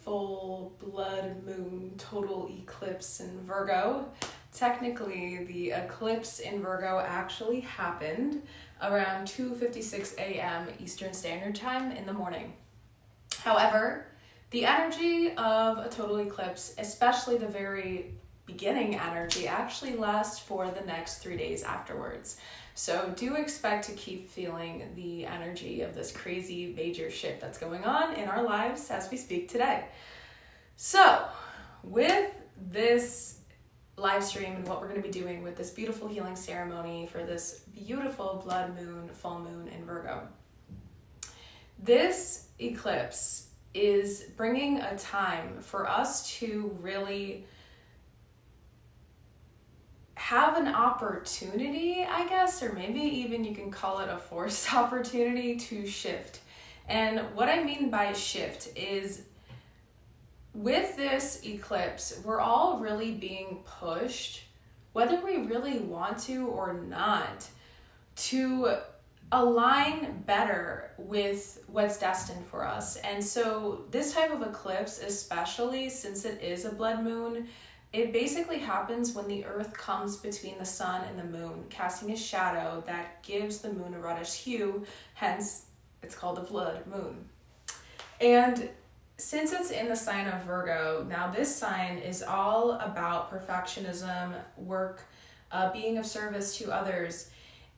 full blood moon total eclipse in Virgo. Technically, the eclipse in Virgo actually happened around 2:56 a.m. Eastern Standard Time in the morning. However, the energy of a total eclipse, especially the very beginning energy, actually lasts for the next 3 days afterwards. So do expect to keep feeling the energy of this crazy major shift that's going on in our lives as we speak today. So with this live stream and what we're going to be doing with this beautiful healing ceremony for this beautiful blood moon, full moon in Virgo, this eclipse is bringing a time for us to really have an opportunity, I guess, or maybe even you can call it a forced opportunity to shift. And what I mean by shift is with this eclipse, we're all really being pushed, whether we really want to or not, to align better with what's destined for us. And so this type of eclipse, especially since it is a blood moon, it basically happens when the earth comes between the sun and the moon, casting a shadow that gives the moon a reddish hue, hence it's called a blood moon. And since it's in the sign of Virgo, now this sign is all about perfectionism, work, being of service to others.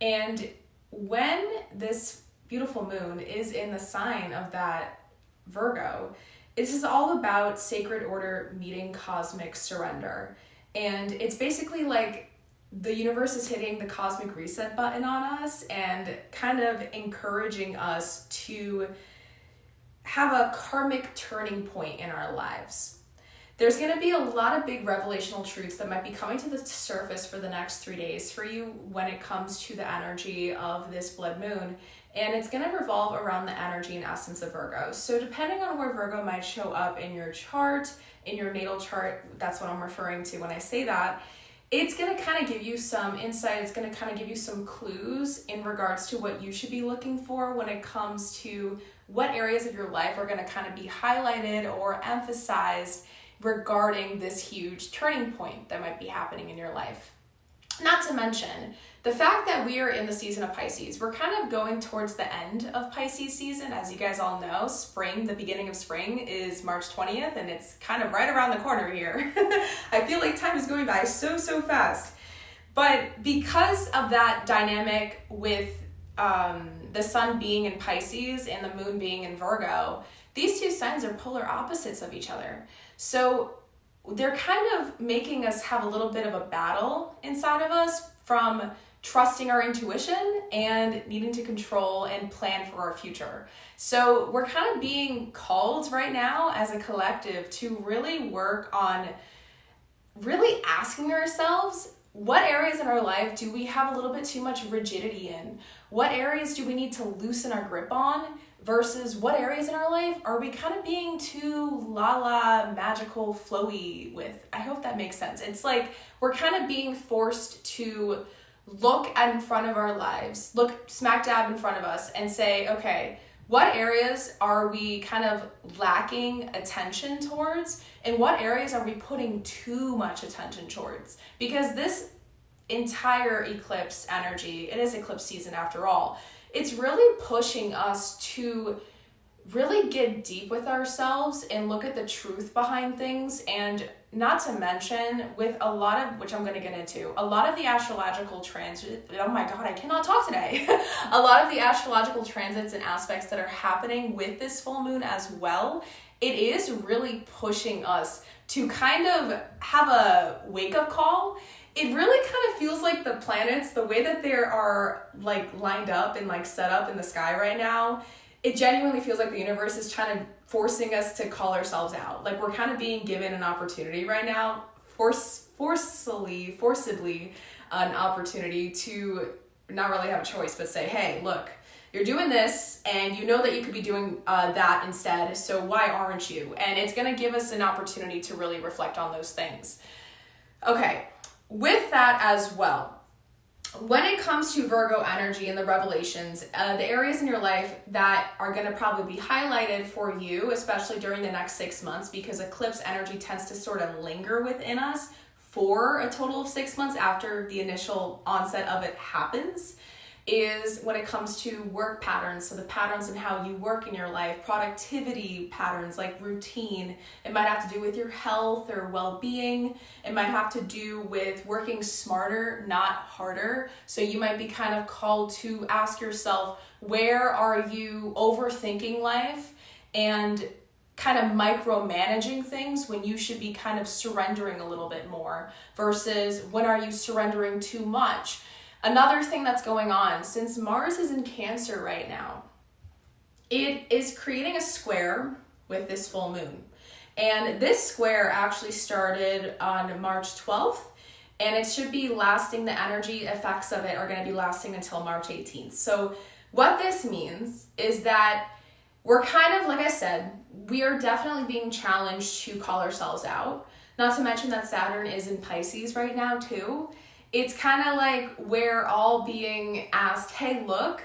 And when this beautiful moon is in the sign of that Virgo, this is all about sacred order meeting cosmic surrender. And it's basically like the universe is hitting the cosmic reset button on us and kind of encouraging us to have a karmic turning point in our lives. There's going to be a lot of big revelational truths that might be coming to the surface for the next 3 days for you when it comes to the energy of this blood moon. And it's going to revolve around the energy and essence of Virgo. So depending on where Virgo might show up in your chart, in your natal chart, that's what I'm referring to when I say that, it's going to kind of give you some insight. It's going to kind of give you some clues in regards to what you should be looking for when it comes to what areas of your life are going to kind of be highlighted or emphasized regarding this huge turning point that might be happening in your life. Not to mention the fact that we are in the season of Pisces. We're kind of going towards the end of Pisces season. As you guys all know, spring, the beginning of spring is March 20th, and it's kind of right around the corner here. I feel like time is going by so fast. But because of that dynamic with the sun being in Pisces and the moon being in Virgo, these two signs are polar opposites of each other. So they're kind of making us have a little bit of a battle inside of us from trusting our intuition and needing to control and plan for our future. So we're kind of being called right now as a collective to really work on really asking ourselves, what areas in our life do we have a little bit too much rigidity in? What areas do we need to loosen our grip on? Versus what areas in our life are we kind of being too magical, flowy with? I hope that makes sense. It's like we're kind of being forced to look in front of our lives, look smack dab in front of us and say, okay, what areas are we kind of lacking attention towards? And what areas are we putting too much attention towards? Because this entire eclipse energy, it is eclipse season after all, it's really pushing us to really get deep with ourselves and look at the truth behind things. And not to mention with a lot of, which I'm going to get into, a lot of the astrological transit, oh my God, I cannot talk today. A lot of the astrological transits and aspects that are happening with this full moon as well, it is really pushing us to kind of have a wake-up call. It really kind of feels like the planets, the way that they are like lined up and like set up in the sky right now, it genuinely feels like the universe is trying to forcing us to call ourselves out. Like we're kind of being given an opportunity right now, forcibly an opportunity to not really have a choice, but say, hey, look, you're doing this and you know that you could be doing that instead. So why aren't you? And it's going to give us an opportunity to really reflect on those things. Okay. With that as well, when it comes to Virgo energy and the revelations, the areas in your life that are going to probably be highlighted for you, especially during the next 6 months, because eclipse energy tends to sort of linger within us for a total of 6 months after the initial onset of it happens, is when it comes to work patterns. So the patterns in how you work in your life, productivity patterns like routine. It might have to do with your health or well-being. It might have to do with working smarter, not harder. So you might be kind of called to ask yourself, where are you overthinking life and kind of micromanaging things when you should be kind of surrendering a little bit more, versus when are you surrendering too much? Another thing that's going on, since Mars is in Cancer right now, it is creating a square with this full moon. And this square actually started on March 12th, and it should be lasting, the energy effects of it are going to be lasting until March 18th. So what this means is that we're kind of, like I said, we are definitely being challenged to call ourselves out. Not to mention that Saturn is in Pisces right now too. It's kind of like we're all being asked, hey, look,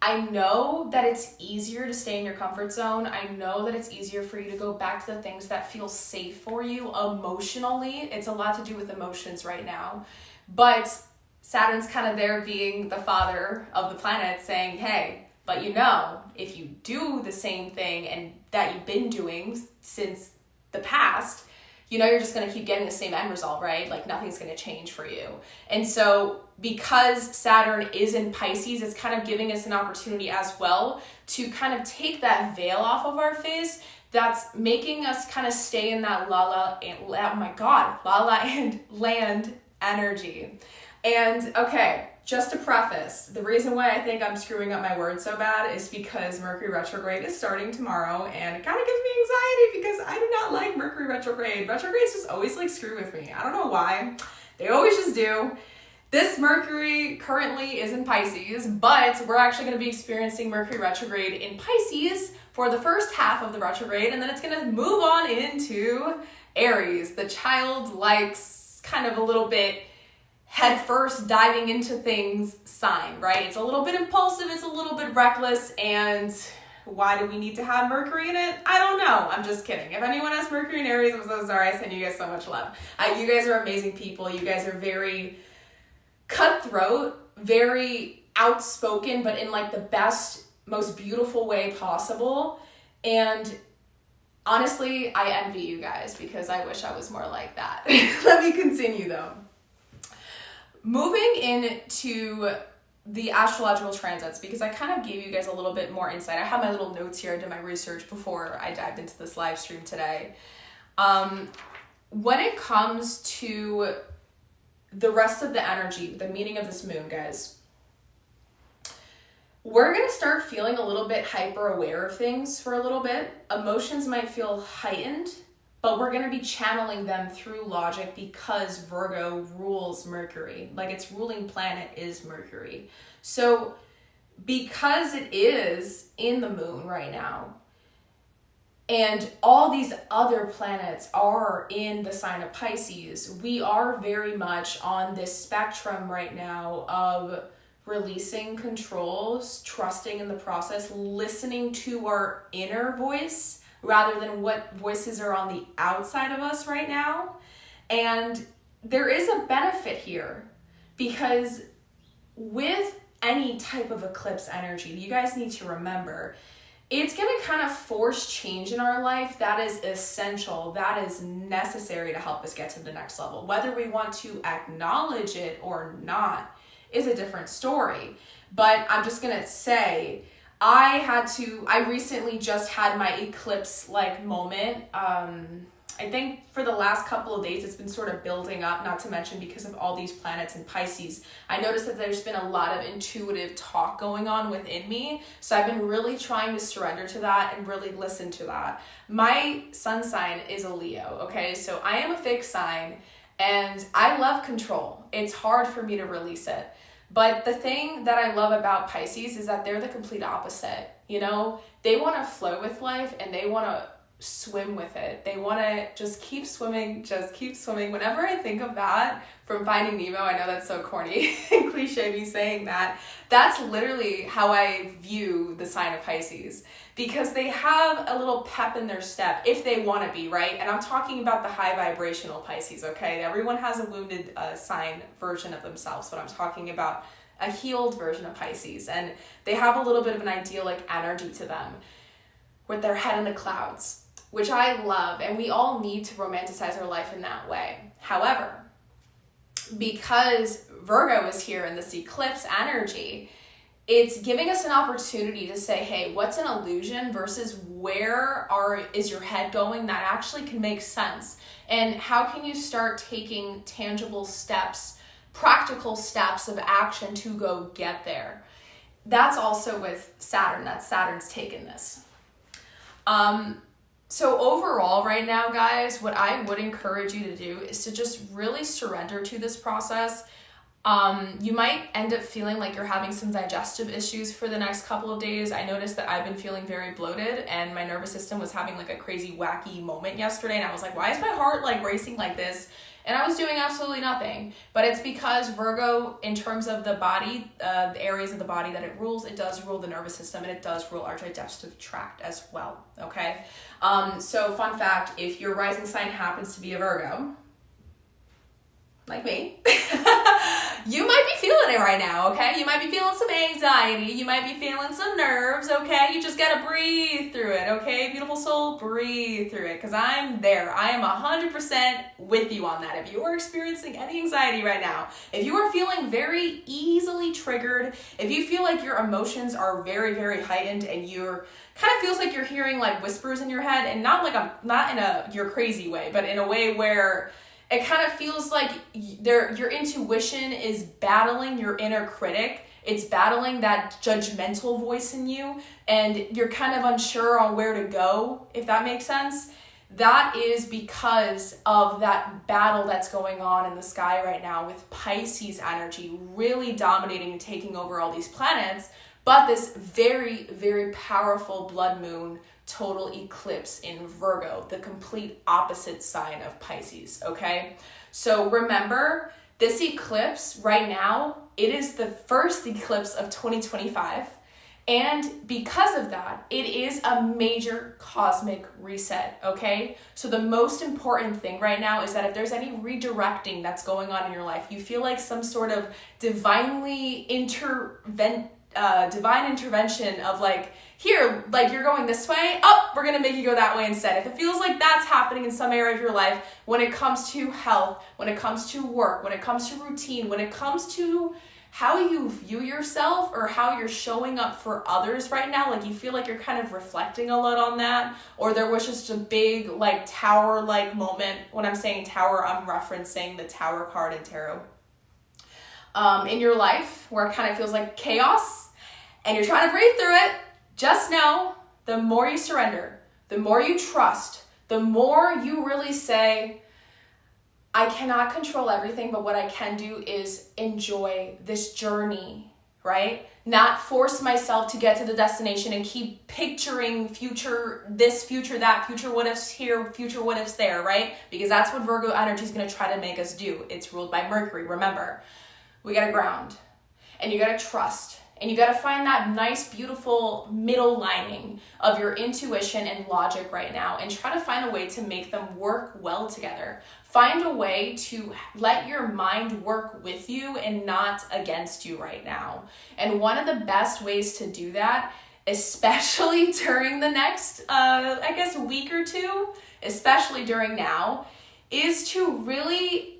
I know that it's easier to stay in your comfort zone. I know that it's easier for you to go back to the things that feel safe for you emotionally. It's a lot to do with emotions right now. But Saturn's kind of there being the father of the planet saying, hey, but you know, if you do the same thing and that you've been doing since the past, you know you're just going to keep getting the same end result, right? Like nothing's going to change for you. And so because Saturn is in Pisces, it's kind of giving us an opportunity as well to kind of take that veil off of our face that's making us kind of stay in that la la land energy. And okay, just to preface, the reason why I think I'm screwing up my words so bad is because Mercury retrograde is starting tomorrow, and it kind of gives me anxiety because I do not like Mercury retrograde. Retrogrades just always like screw with me. I don't know why. They always just do. This Mercury currently is in Pisces, but we're actually going to be experiencing Mercury retrograde in Pisces for the first half of the retrograde, and then it's going to move on into Aries, the child likes kind of a little bit head first diving into things sign, right? It's a little bit impulsive, it's a little bit reckless, and why do we need to have Mercury in it? I don't know. I'm just kidding. If anyone has Mercury in Aries, I'm so sorry. I send you guys so much love. You guys are amazing people. You guys are very cutthroat, very outspoken, but in like the best, most beautiful way possible. And honestly, I envy you guys because I wish I was more like that. Let me continue though. Moving into the astrological transits, because I kind of gave you guys a little bit more insight. I have my little notes here. I did my research before I dived into this live stream today. When it comes to the rest of the energy, the meaning of this moon, guys, we're going to start feeling a little bit hyper aware of things for a little bit. Emotions might feel heightened, but we're going to be channeling them through logic because Virgo rules Mercury. Like its ruling planet is Mercury. So because it is in the moon right now, and all these other planets are in the sign of Pisces, we are very much on this spectrum right now of releasing controls, trusting in the process, listening to our inner voice rather than what voices are on the outside of us right now. And there is a benefit here because with any type of eclipse energy, you guys need to remember, it's going to kind of force change in our life that is essential, that is necessary to help us get to the next level. Whether we want to acknowledge it or not is a different story. But I'm just going to say, I recently just had my eclipse-like moment. I think for the last couple of days, it's been sort of building up, not to mention because of all these planets in Pisces. I noticed that there's been a lot of intuitive talk going on within me. So I've been really trying to surrender to that and really listen to that. My sun sign is a Leo, okay? So I am a fixed sign and I love control. It's hard for me to release it. But the thing that I love about Pisces is that they're the complete opposite. You know, they want to flow with life and they want to swim with it. They want to just keep swimming, just keep swimming. Whenever I think of that from Finding Nemo, I know that's so corny and cliche me saying that, that's literally how I view the sign of Pisces, because they have a little pep in their step if they want to be, right? And I'm talking about the high vibrational Pisces, okay? Everyone has a wounded sign version of themselves, but I'm talking about a healed version of Pisces, and they have a little bit of an idyllic energy to them with their head in the clouds, which I love, and we all need to romanticize our life in that way. However, because Virgo is here in this eclipse energy, it's giving us an opportunity to say, hey, what's an illusion versus where is your head going that actually can make sense? And how can you start taking tangible steps, practical steps of action to go get there? That's also with Saturn. That's Saturn's taken this. So overall right now, guys, what I would encourage you to do is to just really surrender to this process. You might end up feeling like you're having some digestive issues for the next couple of days. I noticed that I've been feeling very bloated, and my nervous system was having like a crazy wacky moment yesterday, and I was like, why is my heart like racing like this? And I was doing absolutely nothing. But it's because Virgo, in terms of the body, the areas of the body that it rules, it does rule the nervous system, and it does rule our digestive tract as well, okay? So fun fact, if your rising sign happens to be a Virgo, like me, you might be feeling it right now, okay? You might be feeling some anxiety. You might be feeling some nerves, okay? You just gotta breathe through it, okay? Beautiful soul, breathe through it, because I'm there. I am 100% with you on that. If you are experiencing any anxiety right now, if you are feeling very easily triggered, if you feel like your emotions are very, very heightened, and you're kind of feels like you're hearing like whispers in your head, and not in a you're crazy way, but in a way where it kind of feels like your intuition is battling your inner critic. It's battling that judgmental voice in you, and you're kind of unsure on where to go, if that makes sense. That is because of that battle that's going on in the sky right now with Pisces energy really dominating and taking over all these planets, but this very, very powerful blood moon total eclipse in Virgo, the complete opposite sign of Pisces, okay? So remember, this eclipse right now, it is the first eclipse of 2025, and because of that, it is a major cosmic reset, okay? So the most important thing right now is that if there's any redirecting that's going on in your life, you feel like some sort of divine intervention of like, here, like you're going this way, oh, we're gonna make you go that way instead. If it feels like that's happening in some area of your life, when it comes to health, when it comes to work, when it comes to routine, when it comes to how you view yourself or how you're showing up for others right now, like you feel like you're kind of reflecting a lot on that, or there was just a big like tower-like moment. When I'm saying tower, I'm referencing the Tower card in tarot. In your life where it kind of feels like chaos and you're trying to breathe through it, just know the more you surrender, the more you trust, the more you really say, I cannot control everything, but what I can do is enjoy this journey, right? Not force myself to get to the destination and keep picturing future this, future that, future what ifs here, future what ifs there, right? Because that's what Virgo energy is going to try to make us do. It's ruled by Mercury. Remember, we got to ground, and you got to trust. And you got to find that nice, beautiful middle lining of your intuition and logic right now, and try to find a way to make them work well together. Find a way to let your mind work with you and not against you right now. And one of the best ways to do that, especially during the next, week or two, especially during now, is to really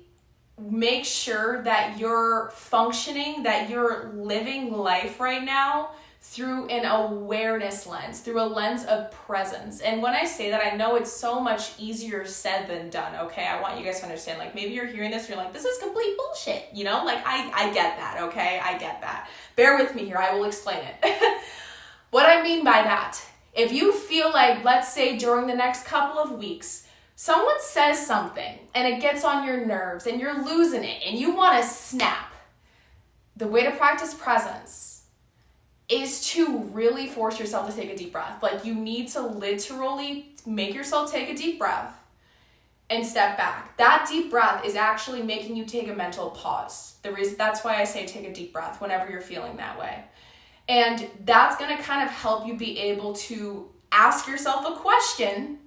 make sure that you're functioning, that you're living life right now through an awareness lens, through a lens of presence. And when I say that, I know it's so much easier said than done, okay? I want you guys to understand, like, maybe you're hearing this and you're like, this is complete bullshit, you know? Like, I get that, okay? I get that. Bear with me here, I will explain it. What I mean by that, if you feel like, let's say during the next couple of weeks, someone says something and it gets on your nerves and you're losing it and you want to snap, the way to practice presence is to really force yourself to take a deep breath. Like, you need to literally make yourself take a deep breath and step back. That deep breath is actually making you take a mental pause. That's why I say take a deep breath whenever you're feeling that way. And that's going to kind of help you be able to ask yourself a question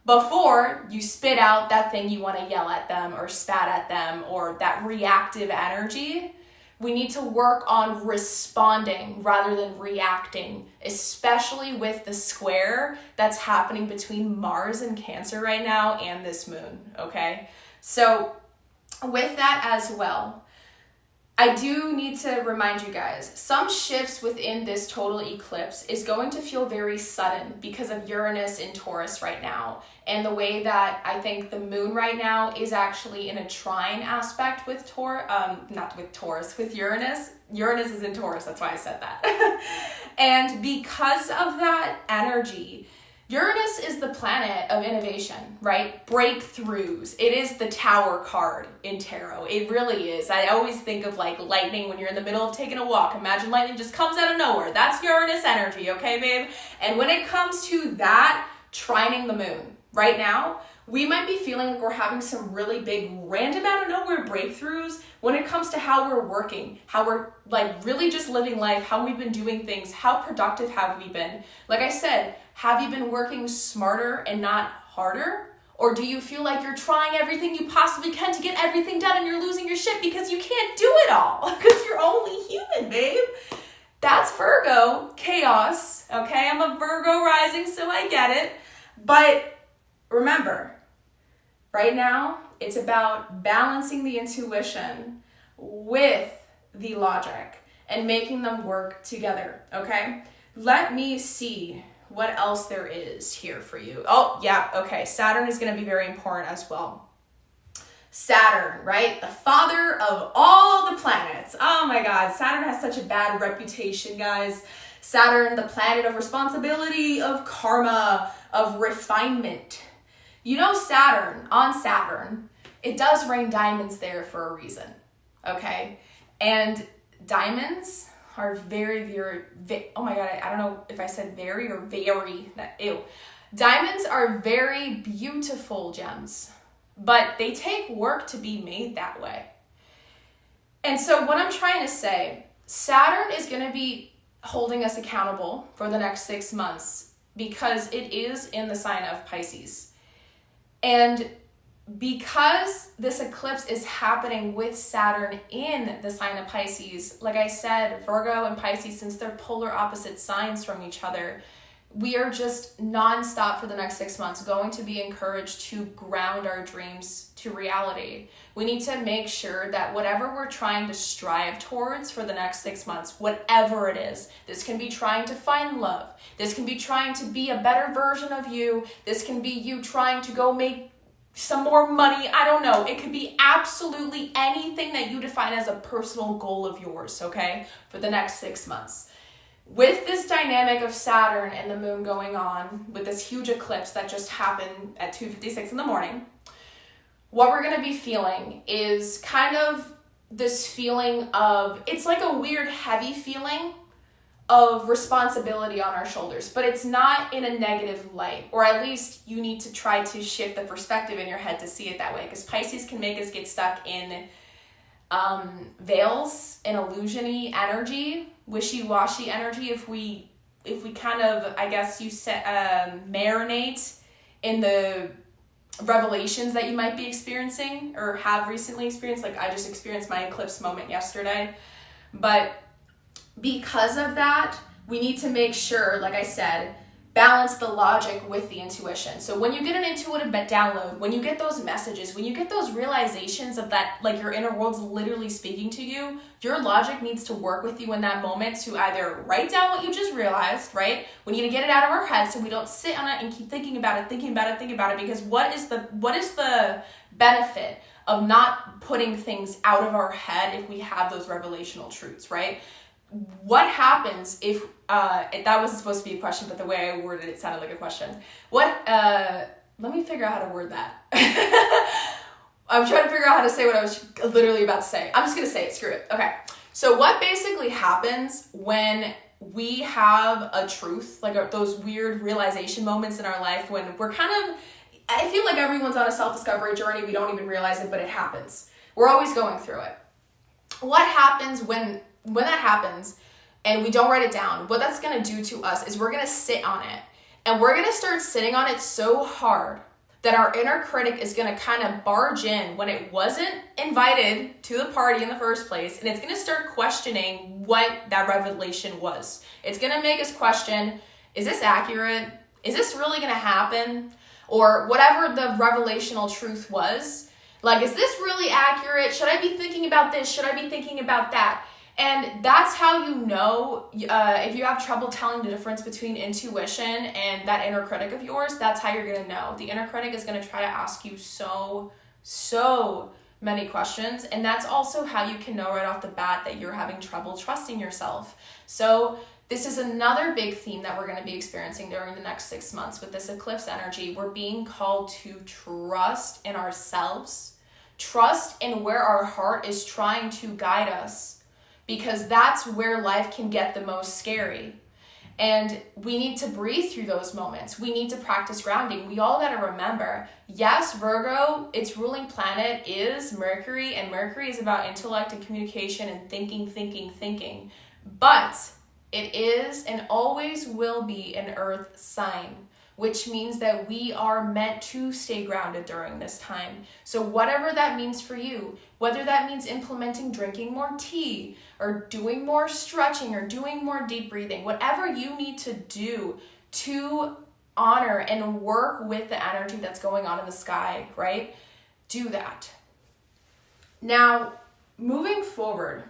before you spit out that thing you want to yell at them or spat at them or that reactive energy. We need to work on responding rather than reacting, especially with the square that's happening between Mars and Cancer right now and this moon, okay? So with that as well, I do need to remind you guys, some shifts within this total eclipse is going to feel very sudden because of Uranus in Taurus right now. And the way that I think the moon right now is actually in a trine aspect with with Uranus. Uranus is in Taurus, that's why I said that. And because of that energy, Uranus is the planet of innovation, right? Breakthroughs. It is the Tower card in tarot. It really is. I always think of like lightning when you're in the middle of taking a walk. Imagine lightning just comes out of nowhere. That's Uranus energy, okay, babe? And when it comes to that, trining the moon, right now, we might be feeling like we're having some really big random out of nowhere breakthroughs when it comes to how we're working, how we're like really just living life, how we've been doing things, how productive have we been. Like I said, have you been working smarter and not harder? Or do you feel like you're trying everything you possibly can to get everything done and you're losing your shit because you can't do it all? Because you're only human, babe. That's Virgo chaos, okay? I'm a Virgo rising, so I get it. But remember, right now, it's about balancing the intuition with the logic and making them work together, okay? Let me see what else there is here for you. Oh, yeah, okay. Saturn is going to be very important as well. Saturn, right? The father of all the planets. Oh my God, Saturn has such a bad reputation, guys. Saturn, the planet of responsibility, of karma, of refinement. You know, on Saturn, it does rain diamonds there for a reason, okay? And diamonds are very, oh my God, I don't know if I said very or very, ew. Diamonds are very beautiful gems, but they take work to be made that way. And so what I'm trying to say, Saturn is going to be holding us accountable for the next 6 months because it is in the sign of Pisces. And because this eclipse is happening with Saturn in the sign of Pisces, like I said, Virgo and Pisces, since they're polar opposite signs from each other, we are just nonstop for the next 6 months going to be encouraged to ground our dreams to reality. We need to make sure that whatever we're trying to strive towards for the next 6 months, whatever it is, this can be trying to find love. This can be trying to be a better version of you. This can be you trying to go make some more money. I don't know. It could be absolutely anything that you define as a personal goal of yours, okay, for the next 6 months. With this dynamic of Saturn and the moon going on, with this huge eclipse that just happened at 2:56 in the morning, what we're going to be feeling is kind of this feeling of, it's like a weird heavy feeling of responsibility on our shoulders, but it's not in a negative light, or at least you need to try to shift the perspective in your head to see it that way, because Pisces can make us get stuck in veils and illusion-y energy, wishy-washy energy, if we kind of, I guess you marinate in the revelations that you might be experiencing or have recently experienced. Like I just experienced my eclipse moment yesterday, but because of that, we need to make sure, like I said, balance the logic with the intuition. So when you get an intuitive download, when you get those messages, when you get those realizations of that, like your inner world's literally speaking to you, your logic needs to work with you in that moment to either write down what you just realized, right? We need to get it out of our head so we don't sit on it and keep thinking about it, because what is the benefit of not putting things out of our head if we have those revelational truths, right? What happens if, that was supposed to be a question, but the way I worded it sounded like a question. Let me figure out how to word that. I'm trying to figure out how to say what I was literally about to say. I'm just going to say it, screw it. Okay. So what basically happens when we have a truth, like those weird realization moments in our life when we're I feel like everyone's on a self-discovery journey. We don't even realize it, but it happens. We're always going through it. What happens when that happens and we don't write it down? What that's going to do to us is we're going to sit on it. And we're going to start sitting on it so hard that our inner critic is going to kind of barge in when it wasn't invited to the party in the first place. And it's going to start questioning what that revelation was. It's going to make us question, is this accurate? Is this really going to happen? Or whatever the revelational truth was. Like, is this really accurate? Should I be thinking about this? Should I be thinking about that? And that's how you know, if you have trouble telling the difference between intuition and that inner critic of yours, that's how you're going to know. The inner critic is going to try to ask you so many questions. And that's also how you can know right off the bat that you're having trouble trusting yourself. So this is another big theme that we're going to be experiencing during the next 6 months with this eclipse energy. We're being called to trust in ourselves, trust in where our heart is trying to guide us. Because that's where life can get the most scary. And we need to breathe through those moments. We need to practice grounding. We all got to remember, yes, Virgo, its ruling planet is Mercury, and Mercury is about intellect and communication and thinking. But it is and always will be an earth sign, which means that we are meant to stay grounded during this time. So whatever that means for you, whether that means implementing drinking more tea or doing more stretching or doing more deep breathing, whatever you need to do to honor and work with the energy that's going on in the sky, right? Do that. Now, moving forward,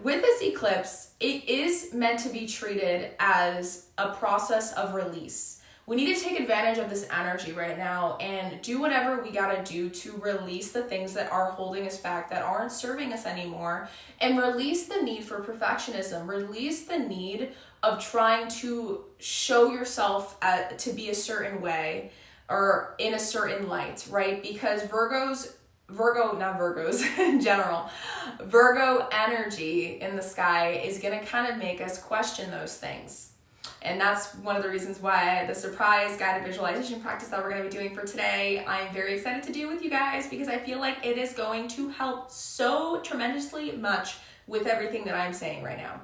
with this eclipse, it is meant to be treated as a process of release. We need to take advantage of this energy right now and do whatever we gotta do to release the things that are holding us back, that aren't serving us anymore, and release the need for perfectionism, release the need of trying to show yourself to be a certain way or in a certain light, right? Because in general, Virgo energy in the sky is going to kind of make us question those things. And that's one of the reasons why the surprise guided visualization practice that we're going to be doing for today, I'm very excited to do with you guys because I feel like it is going to help so tremendously much with everything that I'm saying right now.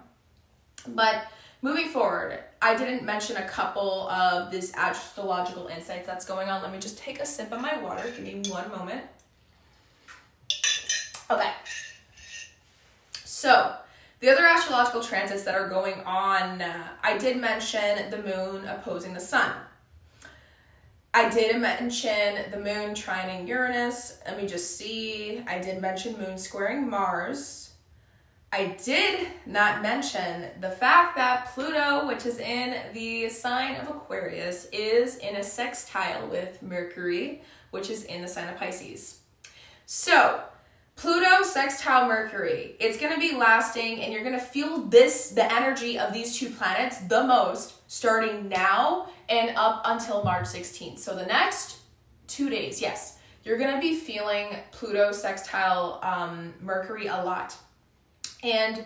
But moving forward, I didn't mention a couple of this astrological insights that's going on. Let me just take a sip of my water. Give me one moment. Okay, so the other astrological transits that are going on, I did mention the moon opposing the sun. I did mention the moon trining Uranus. Let me just see. I did mention moon squaring Mars. I did not mention the fact that Pluto, which is in the sign of Aquarius, is in a sextile with Mercury, which is in the sign of Pisces. So, Pluto sextile Mercury, it's going to be lasting and you're going to feel the energy of these two planets the most starting now and up until March 16th. So the next 2 days, yes, you're going to be feeling Pluto sextile Mercury a lot. And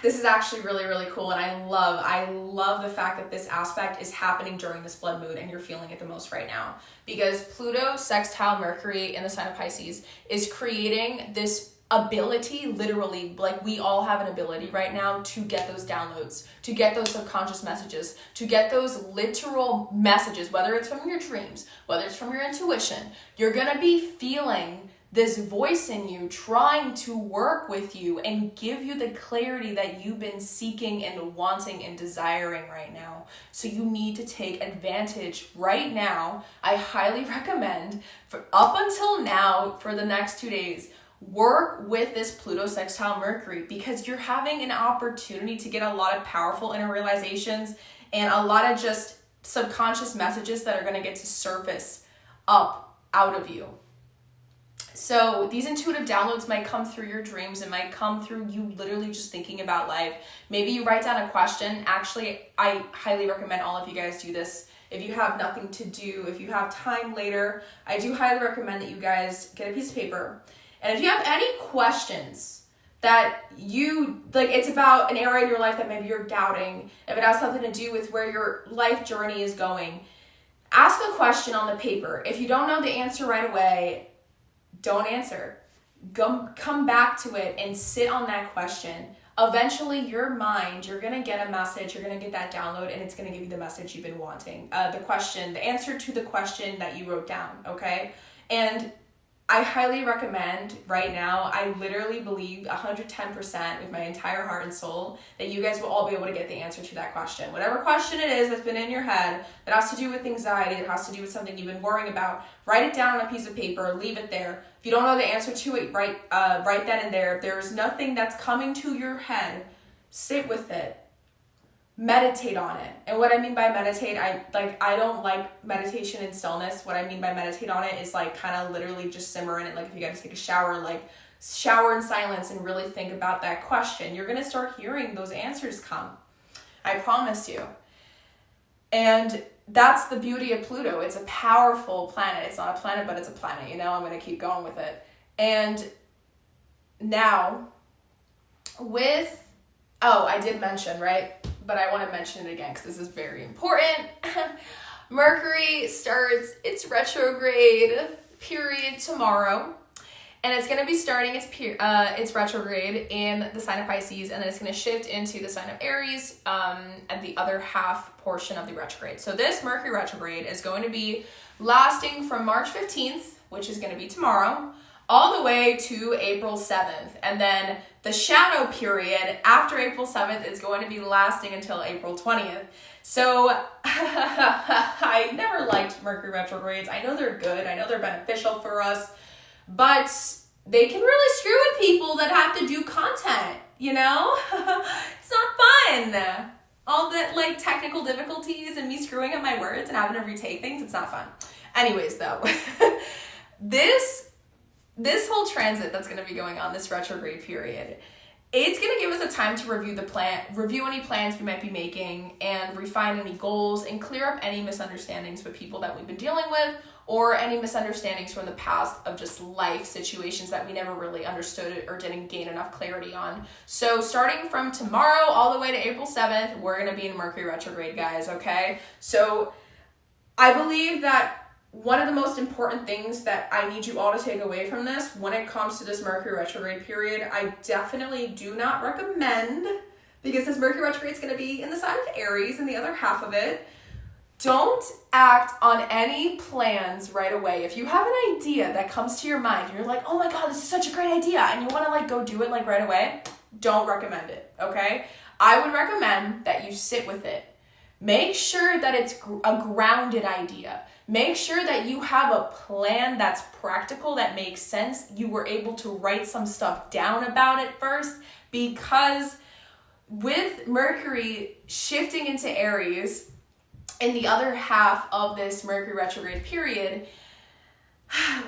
this is actually really, really cool. And I love the fact that this aspect is happening during this blood moon and you're feeling it the most right now. Because Pluto sextile Mercury in the sign of Pisces is creating this ability, literally, like we all have an ability right now to get those downloads, to get those subconscious messages, to get those literal messages, whether it's from your dreams, whether it's from your intuition. You're going to be feeling this voice in you trying to work with you and give you the clarity that you've been seeking and wanting and desiring right now. So you need to take advantage right now. I highly recommend up until now for the next 2 days, work with this Pluto sextile Mercury because you're having an opportunity to get a lot of powerful inner realizations and a lot of just subconscious messages that are going to get to surface up out of you. So these intuitive downloads might come through your dreams. It might come through you literally just thinking about life. Maybe you write down a question. Actually, I highly recommend all of you guys do this. If you have nothing to do, if you have time later, I do highly recommend that you guys get a piece of paper. And if you have any questions that you, like, it's about an area in your life that maybe you're doubting, if it has something to do with where your life journey is going, ask a question on the paper. If you don't know the answer right away, don't answer. Come back to it and sit on that question. Eventually, your mind, you're going to get a message, you're going to get that download, and it's going to give you the message you've been wanting. The answer to the question that you wrote down, okay? And I highly recommend right now, I literally believe 110% with my entire heart and soul that you guys will all be able to get the answer to that question. Whatever question it is that's been in your head that has to do with anxiety, that has to do with something you've been worrying about, write it down on a piece of paper, leave it there. If you don't know the answer to it, write that in there. If there's nothing that's coming to your head, sit with it. Meditate on it. And what I mean by meditate, I don't like meditation in stillness. What I mean by meditate on it is like kind of literally just simmer in it. Like if you got to take a shower, like shower in silence and really think about that question. You're going to start hearing those answers come. I promise you. And that's the beauty of Pluto. It's a powerful planet. It's not a planet, but it's a planet. You know, I'm going to keep going with it. And now I did mention, right? But I want to mention it again because this is very important. Mercury starts its retrograde period tomorrow, and it's going to be starting its retrograde in the sign of Pisces, and then it's going to shift into the sign of Aries at the other half portion of the retrograde. So this Mercury retrograde is going to be lasting from March 15th, which is going to be tomorrow, all the way to April 7th. And then the shadow period after April 7th is going to be lasting until April 20th. So I never liked Mercury retrogrades. I know they're good. I know they're beneficial for us, but they can really screw with people that have to do content, you know? It's not fun. All the like technical difficulties and me screwing up my words and having to retake things, it's not fun. Anyways, though, this whole transit that's going to be going on, this retrograde period, it's going to give us a time to review any plans we might be making and refine any goals and clear up any misunderstandings with people that we've been dealing with or any misunderstandings from the past of just life situations that we never really understood or didn't gain enough clarity on. So starting from tomorrow all the way to April 7th, we're going to be in Mercury retrograde, guys, okay? So I believe that one of the most important things that I need you all to take away from this when it comes to this Mercury retrograde period, I definitely do not recommend, because this Mercury retrograde is going to be in the sign of Aries and the other half of it, don't act on any plans right away. If you have an idea that comes to your mind and you're like, oh my God, this is such a great idea, and you want to like go do it like right away, don't recommend it, okay? I would recommend that you sit with it. Make sure that it's a grounded idea. Make sure that you have a plan that's practical, that makes sense. You were able to write some stuff down about it first, because with Mercury shifting into Aries in the other half of this Mercury retrograde period,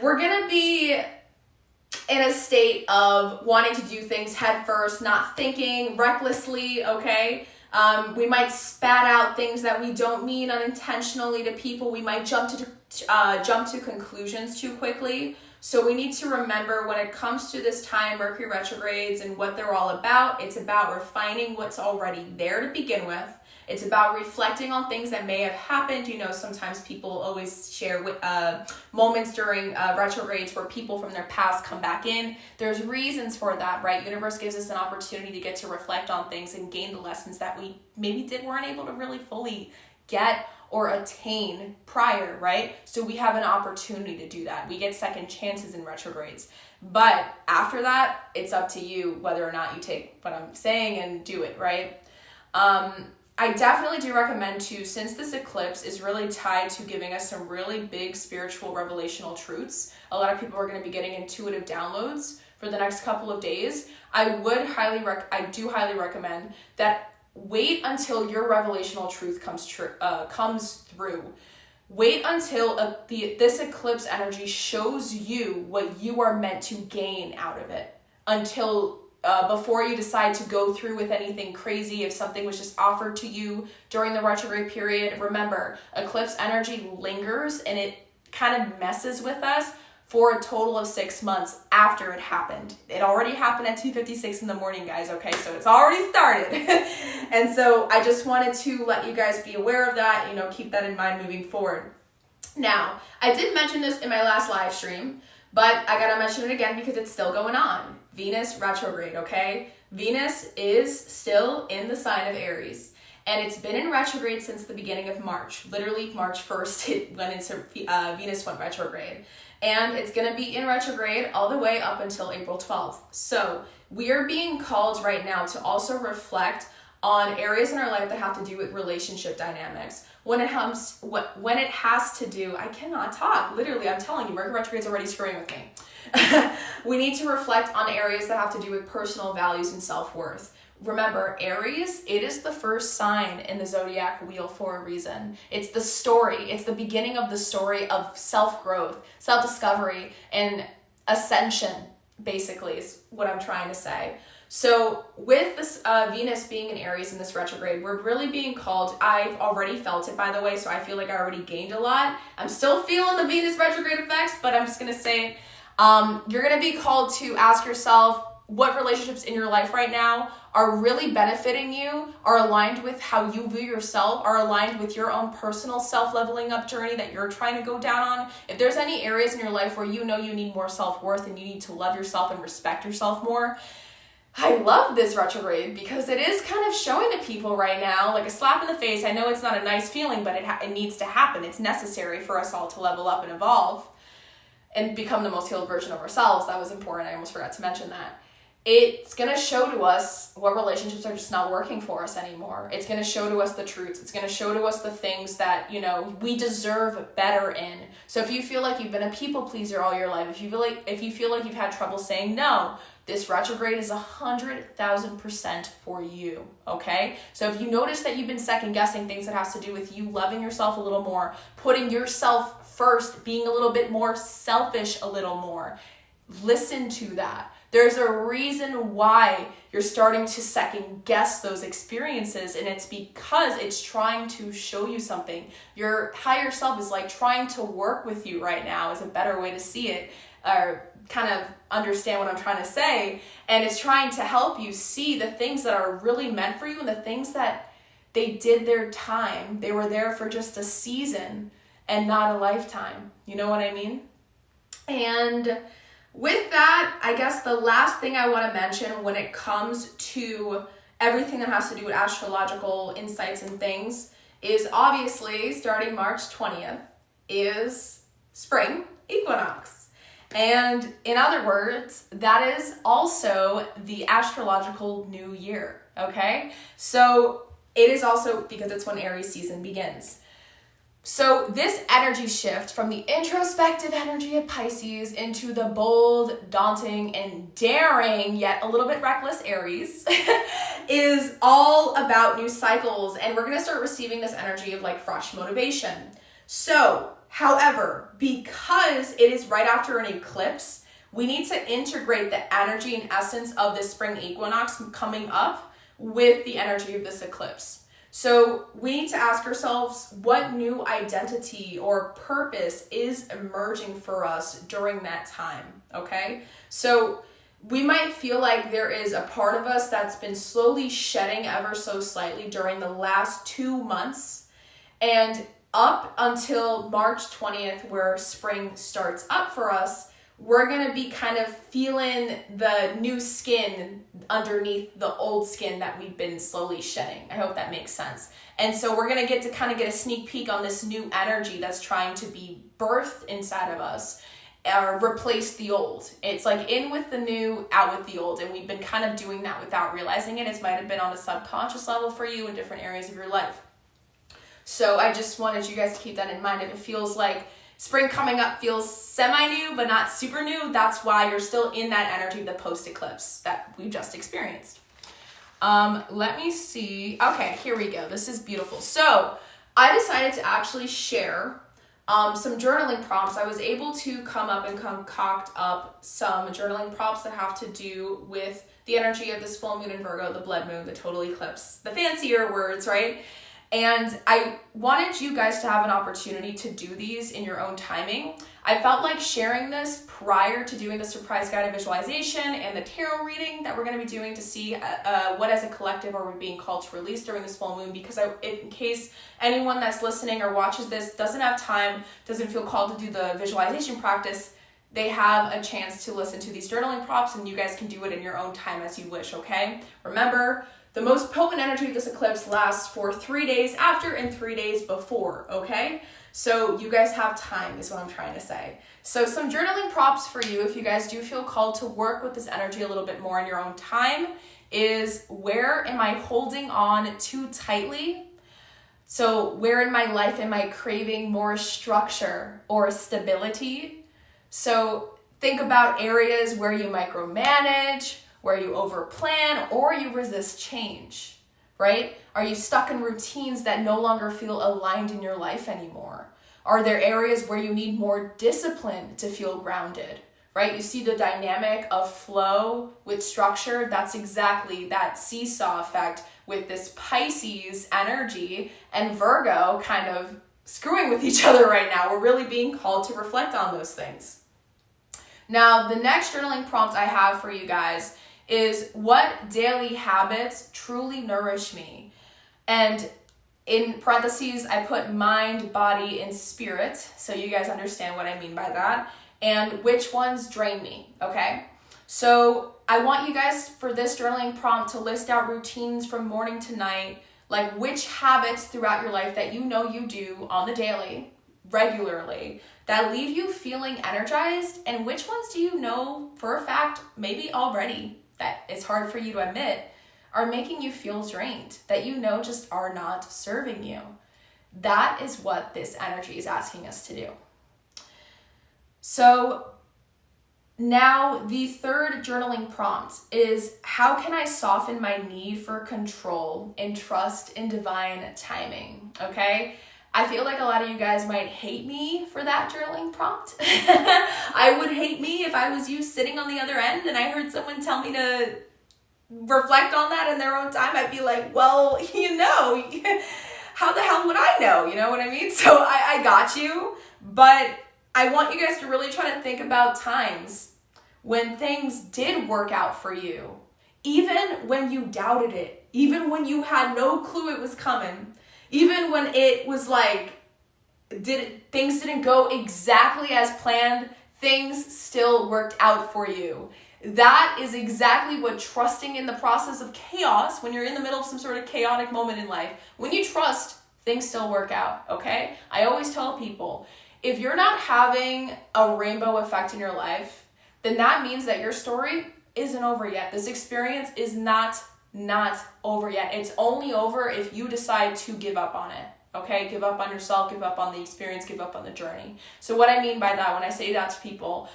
we're going to be in a state of wanting to do things head first, not thinking recklessly, okay? We might spat out things that we don't mean unintentionally to people. We might jump to conclusions too quickly. So we need to remember when it comes to this time, Mercury retrogrades and what they're all about, it's about refining what's already there to begin with. It's about reflecting on things that may have happened. You know, sometimes people always share moments during retrogrades where people from their past come back in. There's reasons for that, right? Universe gives us an opportunity to get to reflect on things and gain the lessons that we maybe weren't able to really fully get or attain prior, right? So we have an opportunity to do that. We get second chances in retrogrades. But after that, it's up to you whether or not you take what I'm saying and do it, right? I definitely do recommend to, since this eclipse is really tied to giving us some really big spiritual revelational truths, a lot of people are going to be getting intuitive downloads for the next couple of days. I do highly recommend that wait until your revelational truth comes through. Wait until this eclipse energy shows you what you are meant to gain out of it, until before you decide to go through with anything crazy. If something was just offered to you during the retrograde period, remember, eclipse energy lingers and it kind of messes with us for a total of 6 months after it happened. It already happened at 2:56 in the morning, guys, okay? So it's already started. And so I just wanted to let you guys be aware of that, keep that in mind moving forward. Now, I did mention this in my last live stream, but I gotta mention it again because it's still going on. Venus retrograde, okay? Venus is still in the sign of Aries, and it's been in retrograde since the beginning of March. Literally March 1st, Venus went retrograde. And it's gonna be in retrograde all the way up until April 12th. So we are being called right now to also reflect on areas in our life that have to do with relationship dynamics. When it has to do, I cannot talk. Literally, I'm telling you, Mercury retrograde is already screwing with me. We need to reflect on areas that have to do with personal values and self-worth. Remember, Aries, it is the first sign in the zodiac wheel for a reason. It's the story. It's the beginning of the story of self-growth, self-discovery, and ascension, basically, is what I'm trying to say. So with this Venus being in Aries in this retrograde, we're really being called, I've already felt it, by the way, so I feel like I already gained a lot. I'm still feeling the Venus retrograde effects, but I'm just going to say, you're going to be called to ask yourself what relationships in your life right now are really benefiting you, are aligned with how you view yourself, are aligned with your own personal self-leveling up journey that you're trying to go down on. If there's any areas in your life where you need more self-worth and you need to love yourself and respect yourself more, I love this retrograde because it is kind of showing to people right now, like a slap in the face. I know it's not a nice feeling, but it needs to happen. It's necessary for us all to level up and evolve and become the most healed version of ourselves. That was important. I almost forgot to mention that. It's going to show to us what relationships are just not working for us anymore. It's going to show to us the truths. It's going to show to us the things that, we deserve better in. So if you feel like you've been a people pleaser all your life, if you feel like you've had trouble saying no, this retrograde is 100,000% for you, okay? So if you notice that you've been second guessing things that has to do with you loving yourself a little more, putting yourself first, being a little bit more selfish a little more, listen to that. There's a reason why you're starting to second guess those experiences, and it's because it's trying to show you something. Your higher self is like trying to work with you right now is a better way to see it, or kind of understand what I'm trying to say. And it's trying to help you see the things that are really meant for you and the things that they did their time. They were there for just a season and not a lifetime. You know what I mean? And with that, I guess the last thing I want to mention when it comes to everything that has to do with astrological insights and things is obviously starting March 20th is spring equinox. And in other words, that is also the astrological new year, okay? So it is also because it's when Aries season begins. So this energy shift from the introspective energy of Pisces into the bold, daunting, and daring, yet a little bit reckless Aries is all about new cycles. And we're going to start receiving this energy of like fresh motivation. So, however, because it is right after an eclipse, we need to integrate the energy and essence of this spring equinox coming up with the energy of this eclipse. So we need to ask ourselves what new identity or purpose is emerging for us during that time, okay? So we might feel like there is a part of us that's been slowly shedding ever so slightly during the last 2 months, and up until March 20th, where spring starts up for us, we're going to be kind of feeling the new skin underneath the old skin that we've been slowly shedding. I hope that makes sense. And so we're going to get a sneak peek on this new energy that's trying to be birthed inside of us, or replace the old. It's like in with the new, out with the old. And we've been kind of doing that without realizing it. It might have been on a subconscious level for you in different areas of your life. So I just wanted you guys to keep that in mind. If it feels like spring coming up feels semi-new, but not super new, that's why you're still in that energy of the post-eclipse that we just experienced. Let me see. Okay, here we go. This is beautiful. So I decided to actually share some journaling prompts. I was able to come up and concoct up some journaling prompts that have to do with the energy of this full moon in Virgo, the blood moon, the total eclipse, the fancier words, right? And I wanted you guys to have an opportunity to do these in your own timing. I felt like sharing this prior to doing the surprise guided visualization and the tarot reading that we're going to be doing to see what as a collective are we being called to release during this full moon, because in case anyone that's listening or watches this doesn't have time, doesn't feel called to do the visualization practice, they have a chance to listen to these journaling prompts, and you guys can do it in your own time as you wish, okay? Remember, the most potent energy of this eclipse lasts for 3 days after and 3 days before, okay? So you guys have time is what I'm trying to say. So some journaling prompts for you if you guys do feel called to work with this energy a little bit more in your own time is, where am I holding on too tightly? So where in my life am I craving more structure or stability? So think about areas where you micromanage, where you overplan, or you resist change, right? Are you stuck in routines that no longer feel aligned in your life anymore? Are there areas where you need more discipline to feel grounded, right? You see the dynamic of flow with structure. That's exactly that seesaw effect with this Pisces energy and Virgo kind of screwing with each other right now. We're really being called to reflect on those things. Now, the next journaling prompt I have for you guys is, what daily habits truly nourish me? And in parentheses, I put mind, body, and spirit, so you guys understand what I mean by that, and which ones drain me, okay? So I want you guys for this journaling prompt to list out routines from morning to night, like which habits throughout your life that you know you do on the daily, regularly, that leave you feeling energized, and which ones do you know for a fact, maybe already, that it's hard for you to admit, are making you feel drained, that you know just are not serving you. That is what this energy is asking us to do. So now the third journaling prompt is, how can I soften my need for control and trust in divine timing? Okay? I feel like a lot of you guys might hate me for that journaling prompt. I would hate me if I was you sitting on the other end and I heard someone tell me to reflect on that in their own time. I'd be like, well, how the hell would I know? You know what I mean? So I got you, but I want you guys to really try to think about times when things did work out for you, even when you doubted it, even when you had no clue it was coming, even when it was like, things didn't go exactly as planned, things still worked out for you. That is exactly what trusting in the process of chaos, when you're in the middle of some sort of chaotic moment in life, when you trust, things still work out, okay? I always tell people, if you're not having a rainbow effect in your life, then that means that your story isn't over yet. This experience is not over yet. It's only over if you decide to give up on it, okay? Give up on yourself, give up on the experience, give up on the journey. So what I mean by that, when I say that to people,